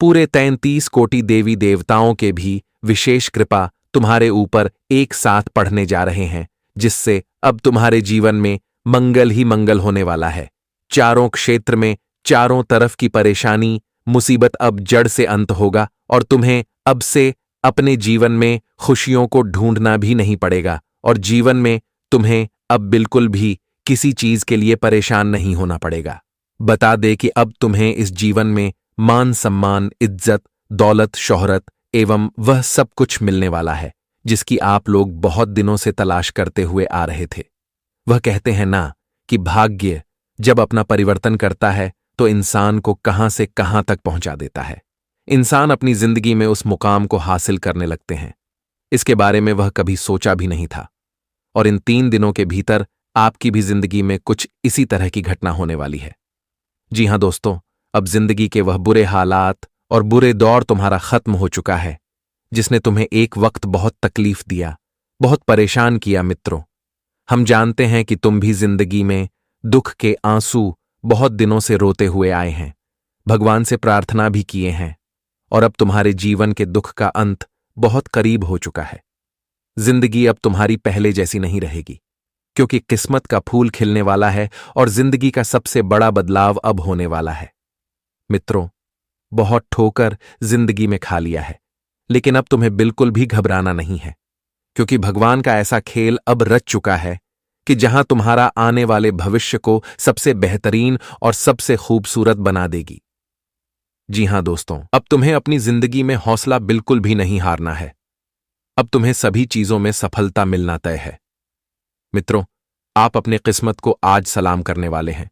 [SPEAKER 1] पूरे 33 कोटि देवी देवताओं के भी विशेष कृपा तुम्हारे ऊपर एक साथ पढ़ने जा रहे हैं, जिससे अब तुम्हारे जीवन में मंगल ही मंगल होने वाला है। चारों क्षेत्र में चारों तरफ की परेशानी, मुसीबत अब जड़ से अंत होगा, और तुम्हें अब से अपने जीवन में खुशियों को ढूंढना भी नहीं पड़ेगा, और जीवन में तुम्हें अब बिल्कुल भी किसी चीज के लिए परेशान नहीं होना पड़ेगा। बता दे कि अब तुम्हें इस जीवन में मान सम्मान, इज्जत, दौलत, शोहरत एवं वह सब कुछ मिलने वाला है, जिसकी आप लोग बहुत दिनों से तलाश करते हुए आ रहे थे। वह कहते हैं ना कि भाग्य जब अपना परिवर्तन करता है तो इंसान को कहां से कहां तक पहुंचा देता है। इंसान अपनी जिंदगी में उस मुकाम को हासिल करने लगते हैं, इसके बारे में वह कभी सोचा भी नहीं था। और इन 3 दिनों के भीतर आपकी भी जिंदगी में कुछ इसी तरह की घटना होने वाली है। जी हां दोस्तों, अब जिंदगी के वह बुरे हालात और बुरे दौर तुम्हारा खत्म हो चुका है, जिसने तुम्हें एक वक्त बहुत तकलीफ दिया, बहुत परेशान किया। मित्रों, हम जानते हैं कि तुम भी जिंदगी में दुख के आंसू बहुत दिनों से रोते हुए आए हैं, भगवान से प्रार्थना भी किए हैं, और अब तुम्हारे जीवन के दुख का अंत बहुत करीब हो चुका है। जिंदगी अब तुम्हारी पहले जैसी नहीं रहेगी, क्योंकि किस्मत का फूल खिलने वाला है और जिंदगी का सबसे बड़ा बदलाव अब होने वाला है। मित्रों, बहुत ठोकर जिंदगी में खा लिया है, लेकिन अब तुम्हें बिल्कुल भी घबराना नहीं है, क्योंकि भगवान का ऐसा खेल अब रच चुका है कि जहां तुम्हारा आने वाले भविष्य को सबसे बेहतरीन और सबसे खूबसूरत बना देगी। जी हां दोस्तों, अब तुम्हें अपनी जिंदगी में हौसला बिल्कुल भी नहीं हारना है। अब तुम्हें सभी चीजों में सफलता मिलना तय है। मित्रों, आप अपने किस्मत को आज सलाम करने वाले हैं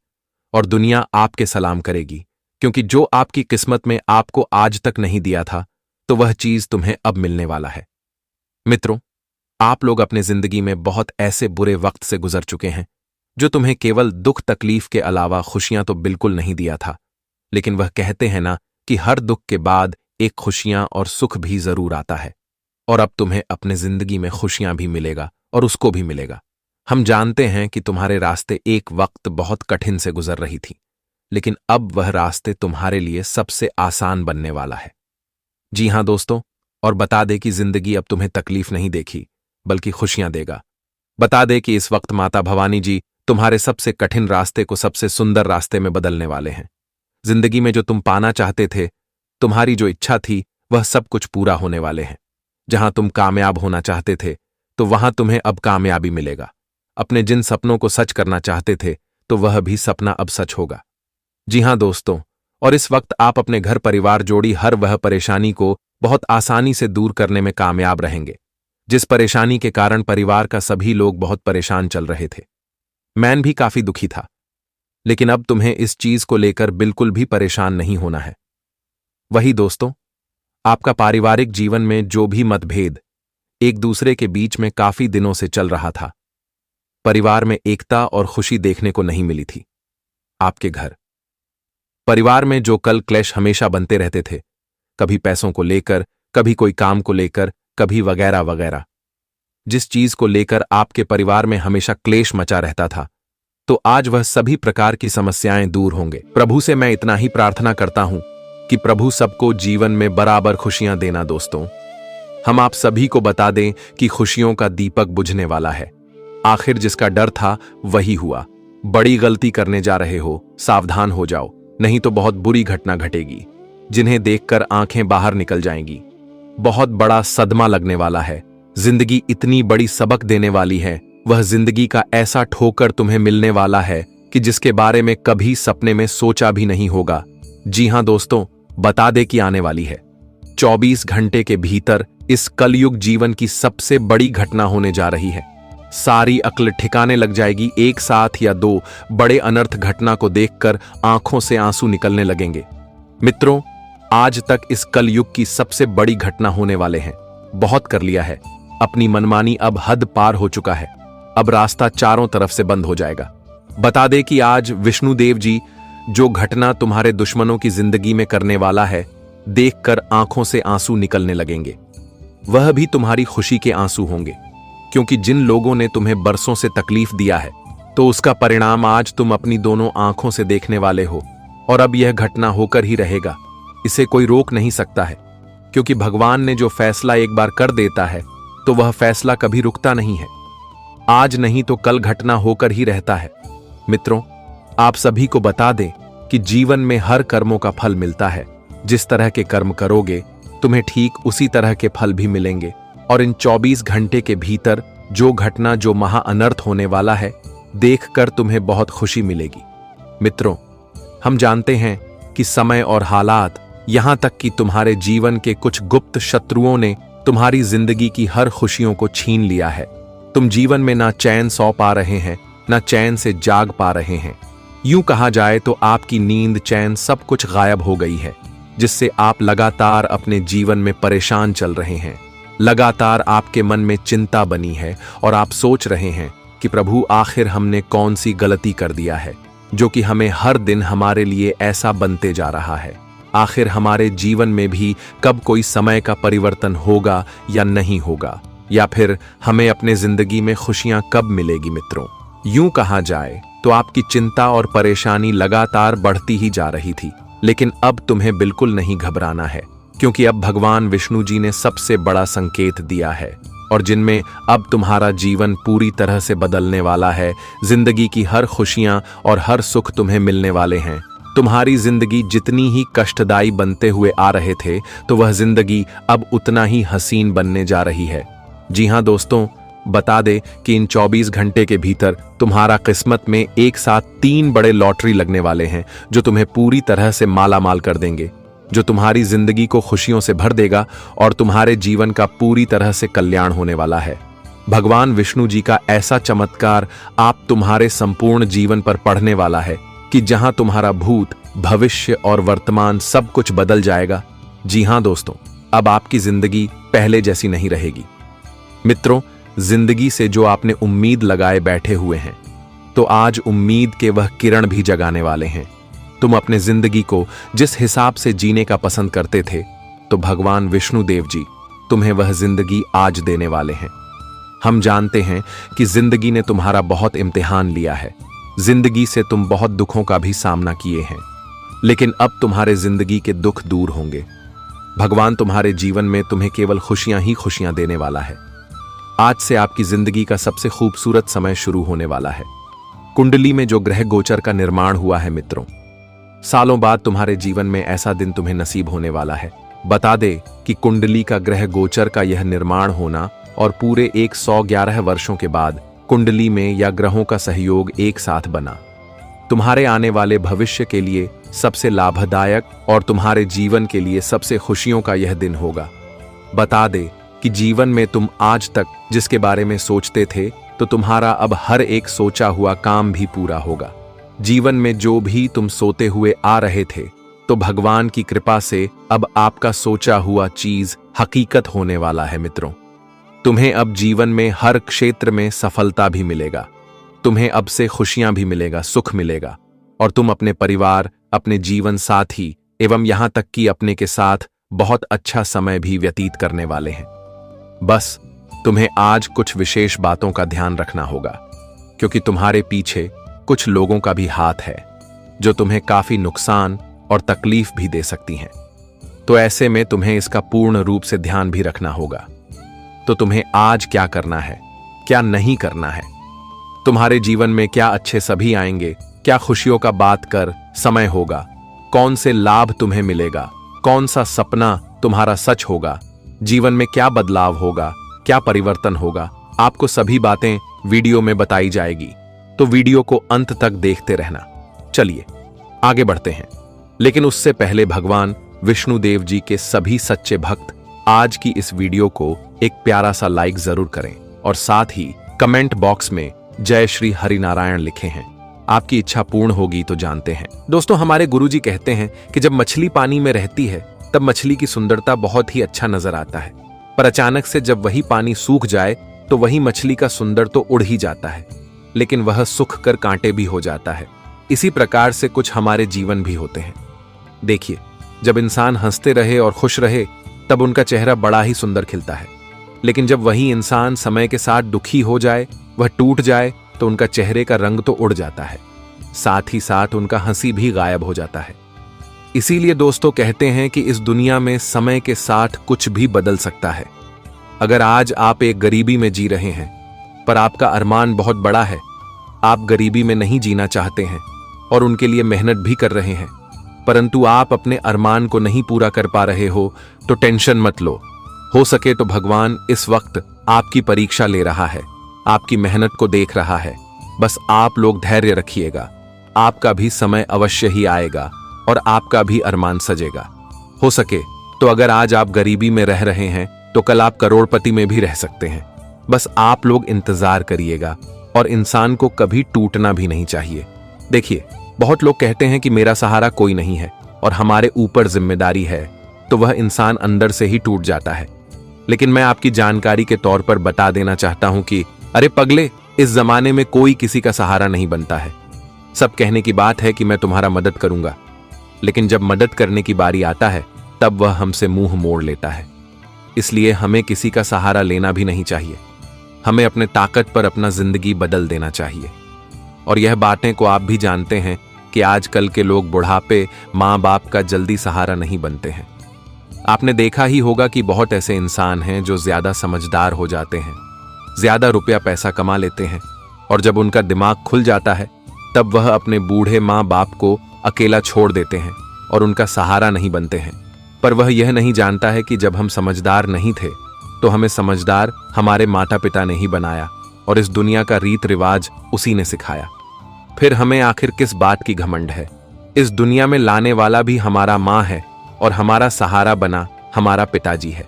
[SPEAKER 1] और दुनिया आपके सलाम करेगी, क्योंकि जो आपकी किस्मत में आपको आज तक नहीं दिया था तो वह चीज तुम्हें अब मिलने वाला है। मित्रों, आप लोग अपने जिंदगी में बहुत ऐसे बुरे वक्त से गुजर चुके हैं जो तुम्हें केवल दुख तकलीफ के अलावा खुशियां तो बिल्कुल नहीं दिया था, लेकिन वह कहते हैं ना कि हर दुख के बाद एक खुशियां और सुख भी जरूर आता है, और अब तुम्हें अपने जिंदगी में खुशियां भी मिलेगा और उसको भी मिलेगा। हम जानते हैं कि तुम्हारे रास्ते एक वक्त बहुत कठिन से गुजर रही थी, लेकिन अब वह रास्ते तुम्हारे लिए सबसे आसान बनने वाला है। जी हां दोस्तों, और बता दे कि जिंदगी अब तुम्हें तकलीफ नहीं देगी बल्कि खुशियां देगा। बता दे कि इस वक्त माता भवानी जी तुम्हारे सबसे कठिन रास्ते को सबसे सुंदर रास्ते में बदलने वाले हैं। जिंदगी में जो तुम पाना चाहते थे, तुम्हारी जो इच्छा थी, वह सब कुछ पूरा होने वाले हैं। जहां तुम कामयाब होना चाहते थे तो वहां तुम्हें अब कामयाबी मिलेगा। अपने जिन सपनों को सच करना चाहते थे तो वह भी सपना अब सच होगा। जी हां दोस्तों, और इस वक्त आप अपने घर परिवार जोड़ी हर वह परेशानी को बहुत आसानी से दूर करने में कामयाब रहेंगे जिस परेशानी के कारण परिवार का सभी लोग बहुत परेशान चल रहे थे। मैं भी काफी दुखी था, लेकिन अब तुम्हें इस चीज को लेकर बिल्कुल भी परेशान नहीं होना है। वही दोस्तों, आपका पारिवारिक जीवन में जो भी मतभेद एक दूसरे के बीच में काफी दिनों से चल रहा था, परिवार में एकता और खुशी देखने को नहीं मिली थी। आपके घर परिवार में जो कल क्लेश हमेशा बनते रहते थे, कभी पैसों को लेकर, कभी कोई काम को लेकर, कभी वगैरह वगैरह, जिस चीज को लेकर आपके परिवार में हमेशा क्लेश मचा रहता था, तो आज वह सभी प्रकार की समस्याएं दूर होंगे। प्रभु से मैं इतना ही प्रार्थना करता हूं कि प्रभु सबको जीवन में बराबर खुशियां देना। दोस्तों, हम आप सभी को बता दें कि खुशियों का दीपक बुझने वाला है। आखिर जिसका डर था वही हुआ। बड़ी गलती करने जा रहे हो, सावधान हो जाओ, नहीं तो बहुत बुरी घटना घटेगी जिन्हें देखकर आंखें बाहर निकल जाएंगी। बहुत बड़ा सदमा लगने वाला है। जिंदगी इतनी बड़ी सबक देने वाली है, वह जिंदगी का ऐसा ठोकर तुम्हें मिलने वाला है कि जिसके बारे में कभी सपने में सोचा भी नहीं होगा। जी हां दोस्तों, बता दे कि आने वाली है 24 घंटे के भीतर इस कलयुग जीवन की सबसे बड़ी घटना होने जा रही है। सारी अक्ल ठिकाने लग जाएगी। एक साथ या दो बड़े अनर्थ घटना को देखकर आंखों से आंसू निकलने लगेंगे। मित्रों, आज तक इस कलयुग की सबसे बड़ी घटना होने वाले हैं। बहुत कर लिया है, अपनी मनमानी अब हद पार हो चुका है। अब रास्ता चारों तरफ से बंद हो जाएगा। बता दे कि आज विष्णुदेव जी जो घटना तुम्हारे दुश्मनों की जिंदगी में करने वाला है, देखकर आंखों से आंसू निकलने लगेंगे। वह भी तुम्हारी खुशी के आंसू होंगे, क्योंकि जिन लोगों ने तुम्हें बरसों से तकलीफ दिया है, तो उसका परिणाम आज तुम अपनी दोनों आंखों से देखने वाले हो। और अब यह घटना होकर ही रहेगा, इसे कोई रोक नहीं सकता है, क्योंकि भगवान ने जो फैसला एक बार कर देता है तो वह फैसला कभी रुकता नहीं है। आज नहीं तो कल घटना होकर ही रहता है। मित्रों, आप सभी को बता दें कि जीवन में हर कर्मों का फल मिलता है। जिस तरह के कर्म करोगे, तुम्हें ठीक उसी तरह के फल भी मिलेंगे। और इन 24 घंटे के भीतर जो घटना, जो महा अनर्थ होने वाला है, देखकर तुम्हें बहुत खुशी मिलेगी। मित्रों, हम जानते हैं कि समय और हालात, यहां तक कि तुम्हारे जीवन के कुछ गुप्त शत्रुओं ने तुम्हारी जिंदगी की हर खुशियों को छीन लिया है। तुम जीवन में ना चैन सो पा रहे हैं, ना चैन से जाग पा रहे हैं। यूं कहा जाए तो आपकी नींद, चैन, सब कुछ गायब हो गई है, जिससे आप लगातार अपने जीवन में परेशान चल रहे हैं। लगातार आपके मन में चिंता बनी है और आप सोच रहे हैं कि प्रभु, आखिर हमने कौन सी गलती कर दिया है जो कि हमें हर दिन हमारे लिए ऐसा बनते जा रहा है। आखिर हमारे जीवन में भी कब कोई समय का परिवर्तन होगा या नहीं होगा, या फिर हमें अपने जिंदगी में खुशियां कब मिलेगी। मित्रों, यूं कहा जाए तो आपकी चिंता और परेशानी लगातार बढ़ती ही जा रही थी, लेकिन अब तुम्हें बिल्कुल नहीं घबराना है, क्योंकि अब भगवान विष्णु जी ने सबसे बड़ा संकेत दिया है, और जिनमें अब तुम्हारा जीवन पूरी तरह से बदलने वाला है। जिंदगी की हर खुशियां और हर सुख तुम्हें मिलने वाले हैं। तुम्हारी जिंदगी जितनी ही कष्टदायी बनते हुए आ रहे थे, तो वह जिंदगी अब उतना ही हसीन बनने जा रही है। जी हां दोस्तों, बता दे कि इन 24 घंटे के भीतर तुम्हारा किस्मत में एक साथ 3 बड़े लॉटरी लगने वाले हैं, जो तुम्हें पूरी तरह से माला माल कर देंगे, जो तुम्हारी जिंदगी को खुशियों से भर देगा और तुम्हारे जीवन का पूरी तरह से कल्याण होने वाला है। भगवान विष्णु जी का ऐसा चमत्कार आप तुम्हारे संपूर्ण जीवन पर पढ़ने वाला है कि जहां तुम्हारा भूत, भविष्य और वर्तमान सब कुछ बदल जाएगा। जी हां दोस्तों, अब आपकी जिंदगी पहले जैसी नहीं रहेगी। मित्रों, जिंदगी से जो आपने उम्मीद लगाए बैठे हुए हैं, तो आज उम्मीद के वह किरण भी जगाने वाले हैं। तुम अपने जिंदगी को जिस हिसाब से जीने का पसंद करते थे, तो भगवान विष्णु देव जी तुम्हें वह जिंदगी आज देने वाले हैं। हम जानते हैं कि जिंदगी ने तुम्हारा बहुत इम्तिहान लिया है। जिंदगी से तुम बहुत दुखों का भी सामना किए हैं, लेकिन अब तुम्हारे जिंदगी के दुख दूर होंगे। भगवान तुम्हारे जीवन में तुम्हें केवल खुशियां ही खुशियां देने वाला है। आज से आपकी जिंदगी का सबसे खूबसूरत समय शुरू होने वाला है। कुंडली में जो ग्रह गोचर का निर्माण हुआ है मित्रों, सालों बाद तुम्हारे जीवन में ऐसा दिन तुम्हें नसीब होने वाला है। बता दे कि कुंडली का ग्रह गोचर का यह निर्माण होना और पूरे 111 वर्षों के बाद कुंडली में या ग्रहों का सहयोग एक साथ बना, तुम्हारे आने वाले भविष्य के लिए सबसे लाभदायक और तुम्हारे जीवन के लिए सबसे खुशियों का यह दिन होगा। बता दे कि जीवन में तुम आज तक जिसके बारे में सोचते थे, तो तुम्हारा अब हर एक सोचा हुआ काम भी पूरा होगा। जीवन में जो भी तुम सोते हुए आ रहे थे, तो भगवान की कृपा से अब आपका सोचा हुआ चीज हकीकत होने वाला है। मित्रों, तुम्हें अब जीवन में हर क्षेत्र में सफलता भी मिलेगा। तुम्हें अब से खुशियां भी मिलेगा, सुख मिलेगा, और तुम अपने परिवार, अपने जीवन साथी एवं यहां तक कि अपने के साथ बहुत अच्छा समय भी व्यतीत करने वाले हैं। बस तुम्हें आज कुछ विशेष बातों का ध्यान रखना होगा, क्योंकि तुम्हारे पीछे कुछ लोगों का भी हाथ है जो तुम्हें काफी नुकसान और तकलीफ भी दे सकती हैं। तो ऐसे में तुम्हें इसका पूर्ण रूप से ध्यान भी रखना होगा। तो तुम्हें आज क्या करना है, क्या नहीं करना है, तुम्हारे जीवन में क्या अच्छे सभी आएंगे, क्या खुशियों का बात कर समय होगा, कौन से लाभ तुम्हें मिलेगा, कौन सा सपना तुम्हारा सच होगा, जीवन में क्या बदलाव होगा, क्या परिवर्तन होगा, आपको सभी बातें वीडियो में बताई जाएगी। तो वीडियो को अंत तक देखते रहना। चलिए आगे बढ़ते हैं, लेकिन उससे पहले भगवान विष्णु देव जी के सभी सच्चे भक्त आज की इस वीडियो को एक प्यारा सा लाइक जरूर करें और साथ ही कमेंट बॉक्स में जय श्री हरिनारायण लिखे हैं। आपकी इच्छा पूर्ण होगी तो जानते हैं। दोस्तों, हमारे गुरुजी कहते हैं कि जब मछली पानी में रहती है तब मछली की सुंदरता बहुत ही अच्छा नजर आता है, पर अचानक से जब वही पानी सूख जाए तो वही मछली का सुंदर तो उड़ ही जाता है, लेकिन वह सूख कर कांटे भी हो जाता है। इसी प्रकार से कुछ हमारे जीवन भी होते हैं। देखिए, जब इंसान हंसते रहे और खुश रहे तब उनका चेहरा बड़ा ही सुंदर खिलता है, लेकिन जब वही इंसान समय के साथ दुखी हो जाए, वह टूट जाए, तो उनका चेहरे का रंग तो उड़ जाता है, साथ ही साथ उनका हंसी भी गायब हो जाता है। इसीलिए दोस्तों कहते हैं कि इस दुनिया में समय के साथ कुछ भी बदल सकता है। अगर आज आप एक गरीबी में जी रहे हैं, पर आपका अरमान बहुत बड़ा है, आप गरीबी में नहीं जीना चाहते हैं और उनके लिए मेहनत भी कर रहे हैं, परंतु आप अपने अरमान को नहीं पूरा कर पा रहे हो, तो टेंशन मत लो। हो सके तो भगवान इस वक्त आपकी परीक्षा ले रहा है, आपकी मेहनत को देख रहा है। बस आप लोग धैर्य रखिएगा, आपका भी समय अवश्य ही आएगा और आपका भी अरमान सजेगा। हो सके तो अगर आज आप गरीबी में रह रहे हैं, तो कल आप करोड़पति में भी रह सकते हैं। बस आप लोग इंतजार करिएगा, और इंसान को कभी टूटना भी नहीं चाहिए। देखिए, बहुत लोग कहते हैं कि मेरा सहारा कोई नहीं है और हमारे ऊपर जिम्मेदारी है, तो वह इंसान अंदर से ही टूट जाता है। लेकिन मैं आपकी जानकारी के तौर पर बता देना चाहता हूं कि अरे पगले, इस जमाने में कोई किसी का सहारा नहीं बनता है। सब कहने की बात है कि मैं तुम्हारा मदद करूंगा, लेकिन जब मदद करने की बारी आता है तब वह हमसे मुंह मोड़ लेता है। इसलिए हमें किसी का सहारा लेना भी नहीं चाहिए। हमें अपने ताकत पर अपना जिंदगी बदल देना चाहिए। और यह बातें को आप भी जानते हैं कि आजकल के लोग बुढ़ापे माँ बाप का जल्दी सहारा नहीं बनते हैं। आपने देखा ही होगा कि बहुत ऐसे इंसान हैं जो ज्यादा समझदार हो जाते हैं, ज्यादा रुपया पैसा कमा लेते हैं, और जब उनका दिमाग खुल जाता है तब वह अपने बूढ़े माँ बाप को अकेला छोड़ देते हैं और उनका सहारा नहीं बनते हैं। पर वह यह नहीं जानता है कि जब हम समझदार नहीं थे तो हमें समझदार हमारे माता पिता ने ही बनाया, और इस दुनिया का रीत रिवाज उसी ने सिखाया। फिर हमें आखिर किस बात की घमंड है? इस दुनिया में लाने वाला भी हमारा माँ है और हमारा सहारा बना हमारा पिताजी है।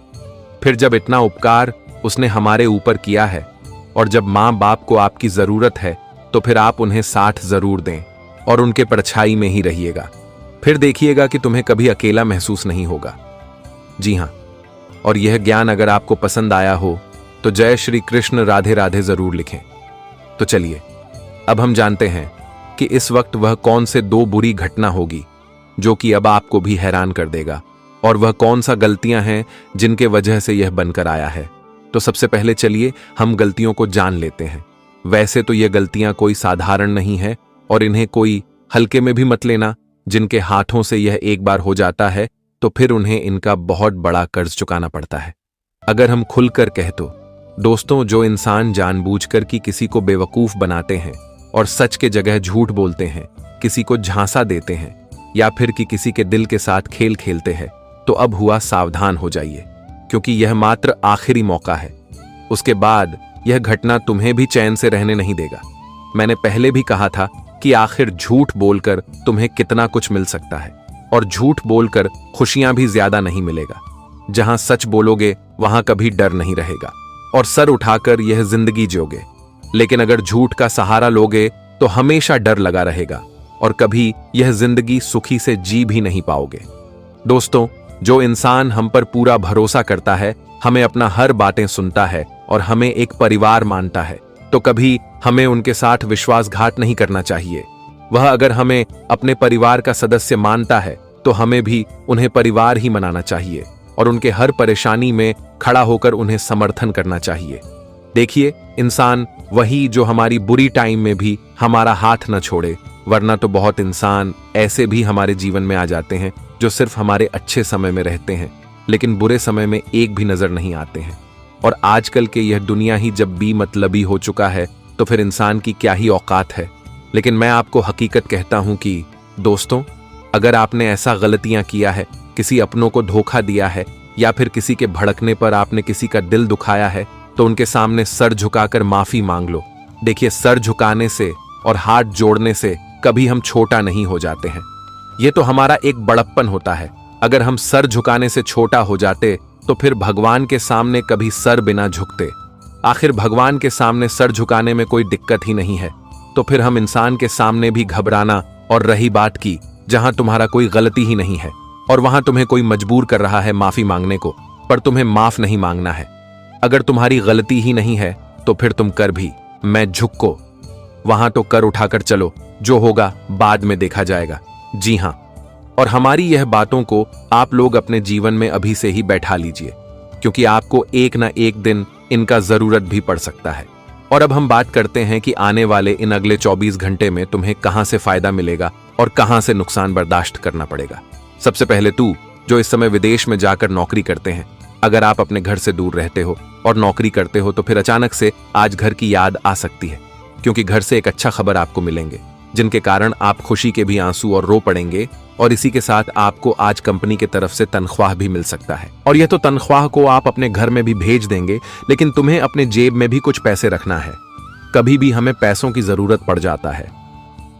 [SPEAKER 1] फिर जब इतना उपकार उसने हमारे ऊपर किया है, और जब माँ बाप को आपकी जरूरत है तो फिर आप उन्हें साथ जरूर दें और उनके परछाई में ही रहिएगा। फिर देखिएगा कि तुम्हें कभी अकेला महसूस नहीं होगा। जी हाँ, और यह ज्ञान अगर आपको पसंद आया हो तो जय श्री कृष्ण राधे राधे जरूर लिखें। तो चलिए अब हम जानते हैं कि इस वक्त वह कौन से 2 बुरी घटना होगी जो कि अब आपको भी हैरान कर देगा, और वह कौन सा गलतियां हैं जिनके वजह से यह बनकर आया है। तो सबसे पहले चलिए हम गलतियों को जान लेते हैं। वैसे तो यह गलतियां कोई साधारण नहीं है और इन्हें कोई हल्के में भी मत लेना। जिनके हाथों से यह एक बार हो जाता है तो फिर उन्हें इनका बहुत बड़ा कर्ज चुकाना पड़ता है। अगर हम खुलकर कह तो दोस्तों, जो इंसान जानबूझकर कि किसी को बेवकूफ बनाते हैं और सच के जगह झूठ बोलते हैं, किसी को झांसा देते हैं या फिर कि किसी के दिल के साथ खेल खेलते हैं, तो अब हुआ सावधान हो जाइए, क्योंकि यह मात्र आखिरी मौका है। उसके बाद यह घटना तुम्हें भी चैन से रहने नहीं देगा। मैंने पहले भी कहा था कि आखिर झूठ बोलकर तुम्हें कितना कुछ मिल सकता है, और झूठ बोलकर खुशियां भी ज्यादा नहीं मिलेगा। जहां सच बोलोगे वहां कभी डर नहीं रहेगा और सर उठाकर यह जिंदगी जियोगे। लेकिन अगर झूठ का सहारा लोगे तो हमेशा डर लगा रहेगा और कभी यह जिंदगी सुखी से जी भी नहीं पाओगे। दोस्तों, जो इंसान हम पर पूरा भरोसा करता है, हमें अपना हर बातें सुनता है और हमें एक परिवार मानता है, तो कभी हमें उनके साथ विश्वासघात नहीं करना चाहिए। वह अगर हमें अपने परिवार का सदस्य मानता है तो हमें भी उन्हें परिवार ही मनाना चाहिए और उनके हर परेशानी में खड़ा होकर उन्हें समर्थन करना चाहिए। देखिए, इंसान वही जो हमारी बुरी टाइम में भी हमारा हाथ न छोड़े, वरना तो बहुत इंसान ऐसे भी हमारे जीवन में आ जाते हैं जो सिर्फ हमारे अच्छे समय में रहते हैं लेकिन बुरे समय में एक भी नजर नहीं आते हैं। और आजकल के यह दुनिया ही जब बेमतलबी हो चुका है तो फिर इंसान की क्या ही औकात है। लेकिन मैं आपको हकीकत कहता हूं कि दोस्तों, अगर आपने ऐसा गलतियां किया है, किसी अपनों को धोखा दिया है या फिर किसी के भड़कने पर आपने किसी का दिल दुखाया है, तो उनके सामने सर झुकाकर माफी मांग लो। देखिए, सर झुकाने से और हाथ जोड़ने से कभी हम छोटा नहीं हो जाते हैं। यह तो हमारा एक बड़प्पन होता है। अगर हम सर झुकाने से छोटा हो जाते तो फिर भगवान के सामने कभी सर बिना झुकते। आखिर भगवान के सामने सर झुकाने में कोई दिक्कत ही नहीं है, तो फिर हम इंसान के सामने भी घबराना। और रही बात की जहां तुम्हारा कोई गलती ही नहीं है और वहां तुम्हें कोई मजबूर कर रहा है माफी मांगने को, पर तुम्हें माफ नहीं मांगना है। अगर तुम्हारी गलती ही नहीं है तो फिर तुम कर भी मैं झुको, वहां तो कर उठाकर चलो, जो होगा बाद में देखा जाएगा। जी हां, और हमारी यह बातों को आप लोग अपने जीवन में अभी से ही बैठा लीजिए, क्योंकि आपको एक ना एक दिन इनका जरूरत भी पड़ सकता है। और अब हम बात करते हैं कि आने वाले इन अगले 24 घंटे में तुम्हें कहां से फायदा मिलेगा और कहां से नुकसान बर्दाश्त करना पड़ेगा। सबसे पहले तू जो इस समय विदेश में जाकर नौकरी करते हैं, अगर आप अपने घर से दूर रहते हो और नौकरी करते हो तो फिर अचानक से आज घर की याद आ सकती है, क्योंकि घर से एक अच्छा खबर आपको मिलेंगे जिनके कारण आप खुशी के भी आंसू और रो पड़ेंगे। और इसी के साथ आपको आज कंपनी की तरफ से तनख्वाह भी मिल सकता है, और यह तो तनख्वाह को आप अपने घर में भी भेज देंगे, लेकिन तुम्हें अपने जेब में भी कुछ पैसे रखना है। कभी भी हमें पैसों की जरूरत पड़ जाता है।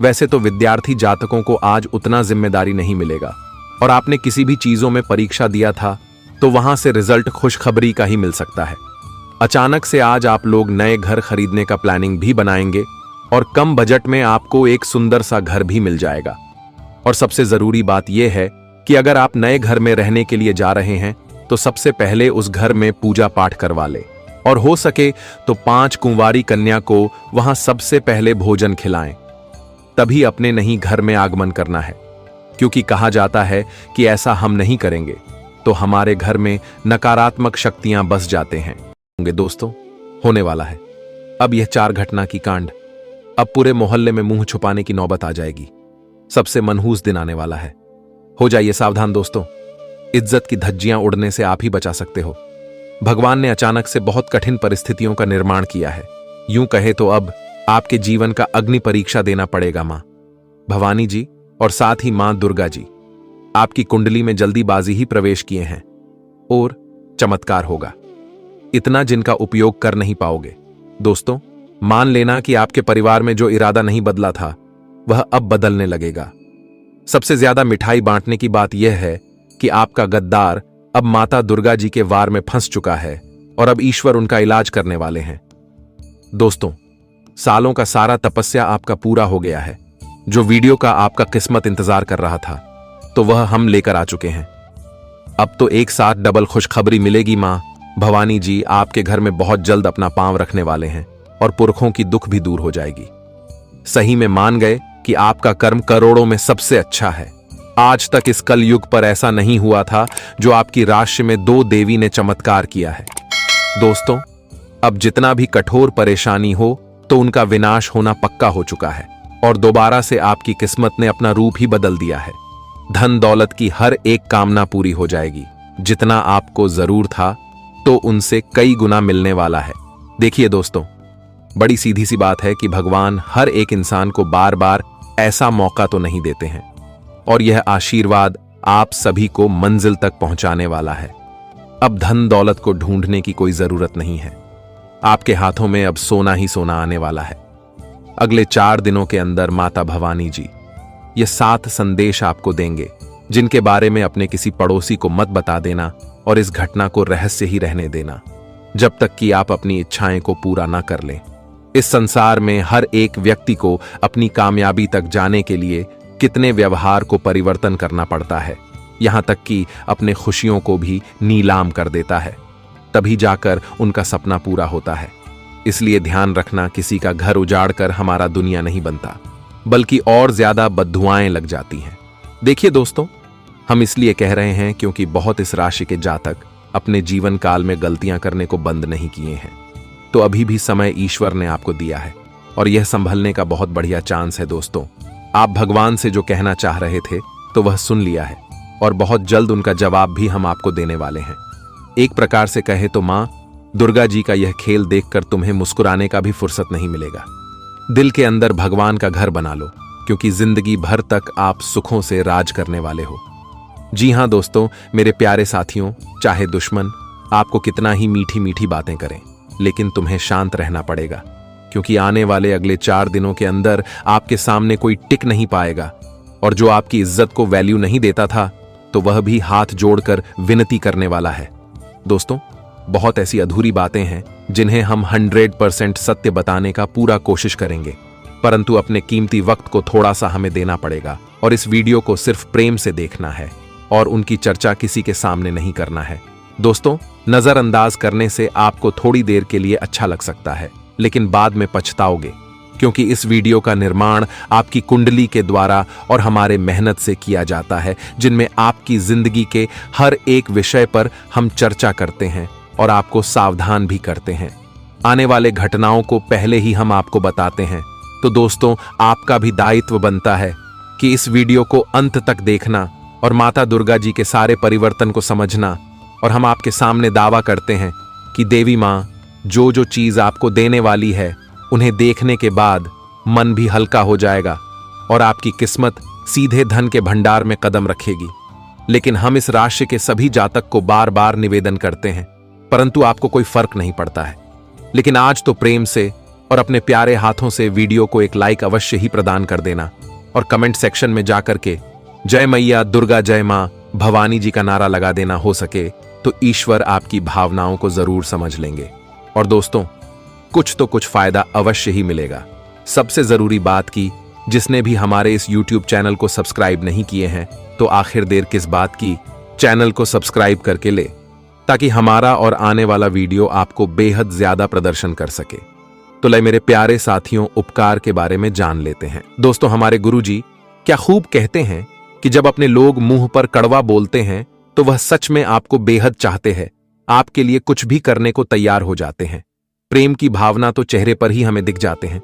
[SPEAKER 1] वैसे तो विद्यार्थी जातकों को आज उतना जिम्मेदारी नहीं मिलेगा, और आपने किसी भी चीजों में परीक्षा दिया था तो वहां से रिजल्ट खुशखबरी का ही मिल सकता है। अचानक से आज आप लोग नए घर खरीदने का प्लानिंग भी बनाएंगे और कम बजट में आपको एक सुंदर सा घर भी मिल जाएगा। और सबसे जरूरी बात यह है कि अगर आप नए घर में रहने के लिए जा रहे हैं तो सबसे पहले उस घर में पूजा पाठ करवा ले, और हो सके तो 5 कुंवारी कन्या को वहां सबसे पहले भोजन खिलाएं। तभी अपने नहीं घर में आगमन करना है, क्योंकि कहा जाता है कि ऐसा हम नहीं करेंगे तो हमारे घर में नकारात्मक शक्तियां बस जाते हैं। दोस्तों, होने वाला है अब यह 4 घटना की कांड। अब पूरे मोहल्ले में मुंह छुपाने की नौबत आ जाएगी। सबसे मनहूस दिन आने वाला है। हो जाइए सावधान दोस्तों, इज्जत की धज्जियां उड़ने से आप ही बचा सकते हो। भगवान ने अचानक से बहुत कठिन परिस्थितियों का निर्माण किया है। यूं कहे तो अब आपके जीवन का अग्नि परीक्षा देना पड़ेगा। मां भवानी जी और साथ ही मां दुर्गा जी आपकी कुंडली में जल्दीबाजी ही प्रवेश किए हैं और चमत्कार होगा, इतना जिनका उपयोग कर नहीं पाओगे। दोस्तों, मान लेना कि आपके परिवार में जो इरादा नहीं बदला था वह अब बदलने लगेगा। सबसे ज्यादा मिठाई बांटने की बात यह है कि आपका गद्दार अब माता दुर्गा जी के वार में फंस चुका है और अब ईश्वर उनका इलाज करने वाले हैं। दोस्तों, सालों का सारा तपस्या आपका पूरा हो गया है। जो वीडियो का आपका किस्मत इंतजार कर रहा था, तो वह हम लेकर आ चुके हैं। अब तो एक साथ डबल खुशखबरी मिलेगी। मां भवानी जी आपके घर में बहुत जल्द अपना पांव रखने वाले हैं और पुरखों की दुख भी दूर हो जाएगी। सही में मान गए कि आपका कर्म करोड़ों में सबसे अच्छा है। आज तक इस कलयुग पर ऐसा नहीं हुआ था जो आपकी राशि में 2 देवी ने चमत्कार किया है। दोस्तों, अब जितना भी कठोर परेशानी हो तो उनका विनाश होना पक्का हो चुका है और दोबारा से आपकी किस्मत ने अपना रूप ही बदल दिया है। धन दौलत की हर एक कामना पूरी हो जाएगी। जितना आपको जरूर था तो उनसे कई गुना मिलने वाला है। देखिए दोस्तों, बड़ी सीधी सी बात है कि भगवान हर एक इंसान को बार बार ऐसा मौका तो नहीं देते हैं और यह आशीर्वाद आप सभी को मंजिल तक पहुंचाने वाला है। अब धन दौलत को ढूंढने की कोई जरूरत नहीं है। आपके हाथों में अब सोना ही सोना आने वाला है। अगले 4 दिनों के अंदर माता भवानी जी ये 7 संदेश आपको देंगे, जिनके बारे में अपने किसी पड़ोसी को मत बता देना और इस घटना को रहस्य ही रहने देना जब तक कि आप अपनी इच्छाएं को पूरा ना कर लें। इस संसार में हर एक व्यक्ति को अपनी कामयाबी तक जाने के लिए कितने व्यवहार को परिवर्तन करना पड़ता है, यहां तक कि अपने खुशियों को भी नीलाम कर देता है, तभी जाकर उनका सपना पूरा होता है। इसलिए ध्यान रखना, किसी का घर उजाड़ कर हमारा दुनिया नहीं बनता, बल्कि और ज्यादा बद्दुआएं लग जाती हैं। देखिए दोस्तों, हम इसलिए कह रहे हैं क्योंकि बहुत इस राशि के जातक अपने जीवन काल में गलतियां करने को बंद नहीं किए हैं। तो अभी भी समय ईश्वर ने आपको दिया है और यह संभलने का बहुत बढ़िया चांस है। दोस्तों, आप भगवान से जो कहना चाह रहे थे तो वह सुन लिया है और बहुत जल्द उनका जवाब भी हम आपको देने वाले हैं। एक प्रकार से कहे तो मां दुर्गा जी का यह खेल देखकर तुम्हें मुस्कुराने का भी फुर्सत नहीं मिलेगा। दिल के अंदर भगवान का घर बना लो, क्योंकि जिंदगी भर तक आप सुखों से राज करने वाले हो। जी हां दोस्तों, मेरे प्यारे साथियों, चाहे दुश्मन आपको कितना ही मीठी मीठी बातें करें, लेकिन तुम्हें शांत रहना पड़ेगा, क्योंकि आने वाले अगले 4 दिनों के अंदर आपके सामने कोई टिक नहीं पाएगा और जो आपकी इज्जत को वैल्यू नहीं देता था तो वह भी हाथ जोड़कर विनती करने वाला है। दोस्तों, बहुत ऐसी अधूरी बातें हैं जिन्हें हम 100% सत्य बताने का पूरा कोशिश करेंगे, परंतु अपने कीमती वक्त को थोड़ा सा हमें देना पड़ेगा और इस वीडियो को सिर्फ प्रेम से देखना है और उनकी चर्चा किसी के सामने नहीं करना है। दोस्तों, नजरअंदाज करने से आपको थोड़ी देर के लिए अच्छा लग सकता है, लेकिन बाद में पछताओगे, क्योंकि इस वीडियो का निर्माण आपकी कुंडली के द्वारा और हमारे मेहनत से किया जाता है, जिनमें आपकी जिंदगी के हर एक विषय पर हम चर्चा करते हैं और आपको सावधान भी करते हैं। आने वाले घटनाओं को पहले ही हम आपको बताते हैं। तो दोस्तों, आपका भी दायित्व बनता है कि इस वीडियो को अंत तक देखना और माता दुर्गा जी के सारे परिवर्तन को समझना। और हम आपके सामने दावा करते हैं कि देवी मां जो जो चीज आपको देने वाली है, उन्हें देखने के बाद मन भी हल्का हो जाएगा और आपकी किस्मत सीधे धन के भंडार में कदम रखेगी। लेकिन हम इस राशि के सभी जातक को बार बार निवेदन करते हैं, परंतु आपको कोई फर्क नहीं पड़ता है। लेकिन आज तो प्रेम से और अपने प्यारे हाथों से वीडियो को एक लाइक अवश्य ही प्रदान कर देना और कमेंट सेक्शन में जाकर के जय मैया दुर्गा जय मां भवानी जी का नारा लगा देना। हो सके तो ईश्वर आपकी भावनाओं को जरूर समझ लेंगे और दोस्तों, कुछ तो कुछ फायदा अवश्य ही मिलेगा। सबसे जरूरी बात की, जिसने भी हमारे इस YouTube चैनल को सब्सक्राइब नहीं किए हैं तो आखिर देर किस बात की, चैनल को सब्सक्राइब करके ले, ताकि हमारा और आने वाला वीडियो आपको बेहद ज्यादा प्रदर्शन कर सके। तो ले मेरे प्यारे साथियों, उपकार के बारे में जान लेते हैं। दोस्तों, हमारे गुरुजी क्या खूब कहते हैं कि जब अपने लोग मुंह पर कड़वा बोलते हैं तो वह सच में आपको बेहद चाहते हैं, आपके लिए कुछ भी करने को तैयार हो जाते हैं। प्रेम की भावना तो चेहरे पर ही हमें दिख जाते हैं,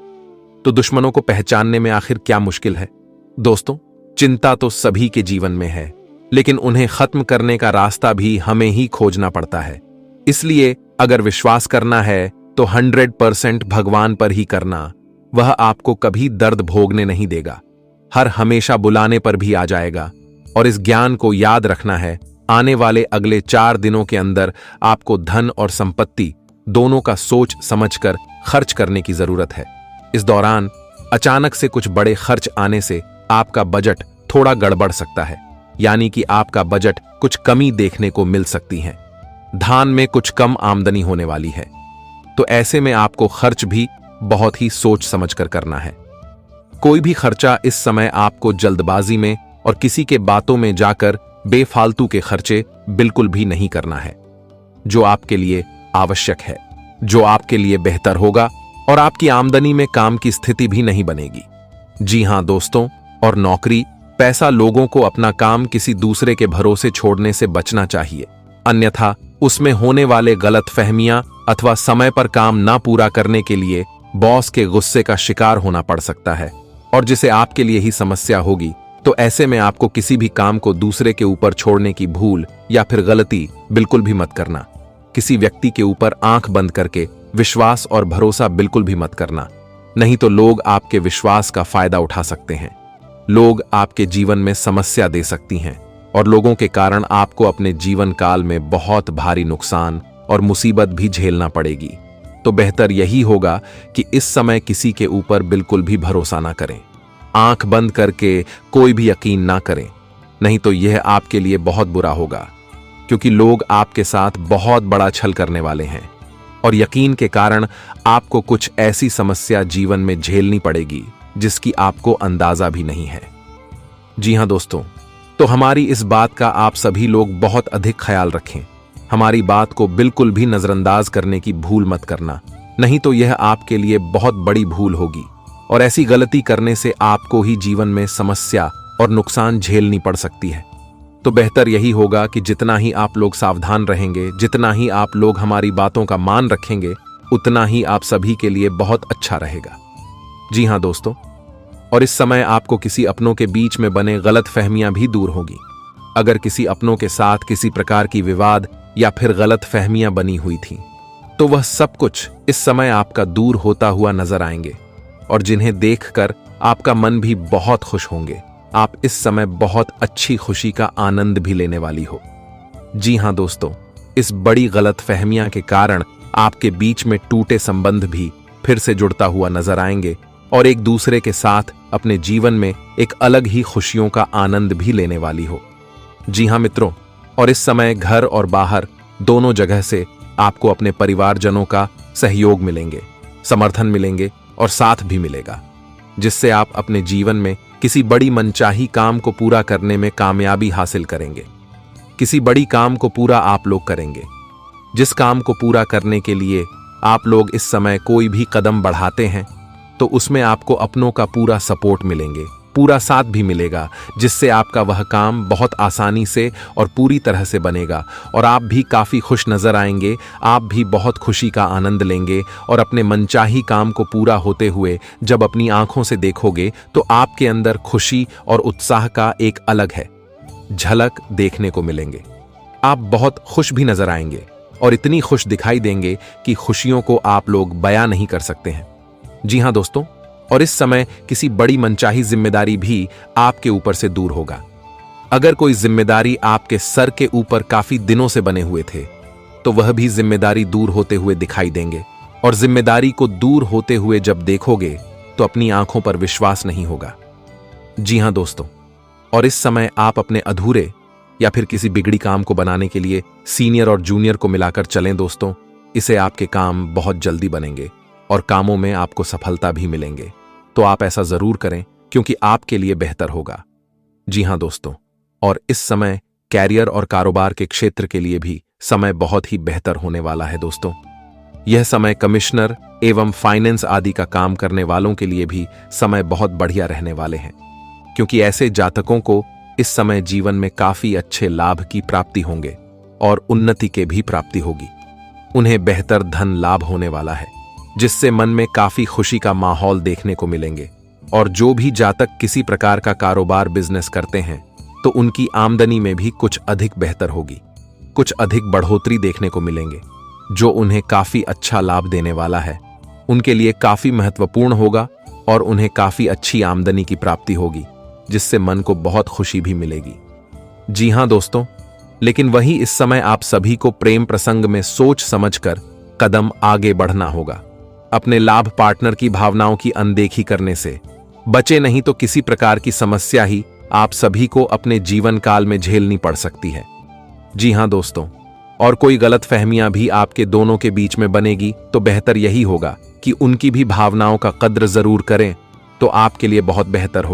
[SPEAKER 1] तो दुश्मनों को पहचानने में आखिर क्या मुश्किल है। दोस्तों, चिंता तो सभी के जीवन में है, लेकिन उन्हें खत्म करने का रास्ता भी हमें ही खोजना पड़ता है। इसलिए अगर विश्वास करना है तो 100% भगवान पर ही करना। वह आपको कभी दर्द भोगने नहीं देगा, हर हमेशा बुलाने पर भी आ जाएगा। और इस ज्ञान को याद रखना है, आने वाले अगले 4 दिनों के अंदर आपको धन और संपत्ति दोनों का सोच समझकर खर्च करने की जरूरत है। इस दौरान अचानक से कुछ बड़े खर्च आने से आपका बजट थोड़ा गड़बड़ सकता है, यानी कि आपका बजट कुछ कमी देखने को मिल सकती है। धान में कुछ कम आमदनी होने वाली है। तो ऐसे में आपको खर्च भी बहुत ही सोच समझकर करना है। कोई भी खर्चा इस समय आपको जल्दबाजी में और किसी के बातों में जाकर बेफालतू के खर्चे बिल्कुल भी नहीं करना है। जो आपके लिए आवश्यक है, जो आपके लिए बेहतर होगा और आपकी आमदनी में काम की स्थिति भी नहीं बनेगी। जी हां दोस्तों, और नौकरी, पैसा, लोगों को अपना काम किसी दूसरे के भरोसे छोड़ने से बचना चाहिए, अन्यथा उसमें होने वाले गलतफहमियां अथवा समय पर काम ना पूरा करने के लिए बॉस के गुस्से का शिकार होना पड़ सकता है, और जिसे आपके लिए ही समस्या होगी। तो ऐसे में आपको किसी भी काम को दूसरे के ऊपर छोड़ने की भूल या फिर गलती बिल्कुल भी मत करना। किसी व्यक्ति के ऊपर आंख बंद करके विश्वास और भरोसा बिल्कुल भी मत करना, नहीं तो लोग आपके विश्वास का फायदा उठा सकते हैं। लोग आपके जीवन में समस्या दे सकती हैं और लोगों के कारण आपको अपने जीवन काल में बहुत भारी नुकसान और मुसीबत भी झेलना पड़ेगी। तो बेहतर यही होगा कि इस समय किसी के ऊपर बिल्कुल भी भरोसा ना करें, आंख बंद करके कोई भी यकीन ना करें, नहीं तो यह आपके लिए बहुत बुरा होगा, क्योंकि लोग आपके साथ बहुत बड़ा छल करने वाले हैं और यकीन के कारण आपको कुछ ऐसी समस्या जीवन में झेलनी पड़ेगी जिसकी आपको अंदाजा भी नहीं है। जी हां दोस्तों, तो हमारी इस बात का आप सभी लोग बहुत अधिक ख्याल रखें। हमारी बात को बिल्कुल भी नजरअंदाज करने की भूल मत करना, नहीं तो यह आपके लिए बहुत बड़ी भूल होगी और ऐसी गलती करने से आपको ही जीवन में समस्या और नुकसान झेलनी पड़ सकती है। तो बेहतर यही होगा कि जितना ही आप लोग सावधान रहेंगे, जितना ही आप लोग हमारी बातों का मान रखेंगे, उतना ही आप सभी के लिए बहुत अच्छा रहेगा। जी हां दोस्तों, और इस समय आपको किसी अपनों के बीच में बने गलत फहमियां भी दूर होगी। अगर किसी अपनों के साथ किसी प्रकार की विवाद या फिर गलत फहमियां बनी हुई थी, तो वह सब कुछ इस समय आपका दूर होता हुआ नजर आएंगे और जिन्हें देखकर आपका मन भी बहुत खुश होंगे। आप इस समय बहुत अच्छी खुशी का आनंद भी लेने वाली हो। जी हां दोस्तों, इस बड़ी गलत फहमियां के कारण आपके बीच में टूटे संबंध भी फिर से जुड़ता हुआ नजर आएंगे और एक दूसरे के साथ अपने जीवन में एक अलग ही खुशियों का आनंद भी लेने वाली हो। जी हां मित्रों, और इस समय घर और बाहर दोनों जगह से आपको अपने परिवारजनों का सहयोग मिलेंगे, समर्थन मिलेंगे और साथ भी मिलेगा, जिससे आप अपने जीवन में किसी बड़ी मनचाही काम को पूरा करने में कामयाबी हासिल करेंगे। किसी बड़ी काम को पूरा आप लोग करेंगे। जिस काम को पूरा करने के लिए आप लोग इस समय कोई भी कदम बढ़ाते हैं, तो उसमें आपको अपनों का पूरा सपोर्ट मिलेंगे, पूरा साथ भी मिलेगा, जिससे आपका वह काम बहुत आसानी से और पूरी तरह से बनेगा और आप भी काफ़ी खुश नजर आएंगे। आप भी बहुत खुशी का आनंद लेंगे और अपने मनचाही काम को पूरा होते हुए जब अपनी आंखों से देखोगे, तो आपके अंदर खुशी और उत्साह का एक अलग है झलक देखने को मिलेंगे। आप बहुत खुश भी नजर आएंगे और इतनी खुश दिखाई देंगे कि खुशियों को आप लोग बयां नहीं कर सकते हैं। जी हां दोस्तों, और इस समय किसी बड़ी मनचाही जिम्मेदारी भी आपके ऊपर से दूर होगा। अगर कोई जिम्मेदारी आपके सर के ऊपर काफी दिनों से बने हुए थे, तो वह भी जिम्मेदारी दूर होते हुए दिखाई देंगे और जिम्मेदारी को दूर होते हुए जब देखोगे तो अपनी आंखों पर विश्वास नहीं होगा। जी हां दोस्तों, और इस समय आप अपने अधूरे या फिर किसी बिगड़ी काम को बनाने के लिए सीनियर और जूनियर को मिलाकर चलें दोस्तों। इससे आपके काम बहुत जल्दी बनेंगे और कामों में आपको सफलता भी मिलेंगे। तो आप ऐसा जरूर करें, क्योंकि आपके लिए बेहतर होगा। जी हां दोस्तों, और इस समय कैरियर और कारोबार के क्षेत्र के लिए भी समय बहुत ही बेहतर होने वाला है दोस्तों। यह समय कमिश्नर एवं फाइनेंस आदि का काम करने वालों के लिए भी समय बहुत बढ़िया रहने वाले हैं, क्योंकि ऐसे जातकों को इस समय जीवन में काफी अच्छे लाभ की प्राप्ति होंगे और उन्नति के भी प्राप्ति होगी। उन्हें बेहतर धन लाभ होने वाला है, जिससे मन में काफी खुशी का माहौल देखने को मिलेंगे। और जो भी जातक किसी प्रकार का कारोबार बिजनेस करते हैं, तो उनकी आमदनी में भी कुछ अधिक बेहतर होगी, कुछ अधिक बढ़ोतरी देखने को मिलेंगे, जो उन्हें काफी अच्छा लाभ देने वाला है। उनके लिए काफी महत्वपूर्ण होगा और उन्हें काफी अच्छी आमदनी की प्राप्ति होगी, जिससे मन को बहुत खुशी भी मिलेगी। जी हां दोस्तों, लेकिन वहीं इस समय आप सभी को प्रेम प्रसंग में सोच समझकर कदम आगे बढ़ना होगा। अपने लाभ पार्टनर की भावनाओं की अनदेखी करने से बचे, नहीं तो किसी प्रकार की समस्या ही आप सभी को अपने जीवन काल में झेलनी पड़ सकती है। जी हां दोस्तों, और कोई गलतफहमियां भी आपके दोनों के बीच में बनेगी तो बेहतर यही होगा कि उनकी भी भावनाओं का कद्र जरूर करें, तो आपके लिए बहुत बेहतर होगा।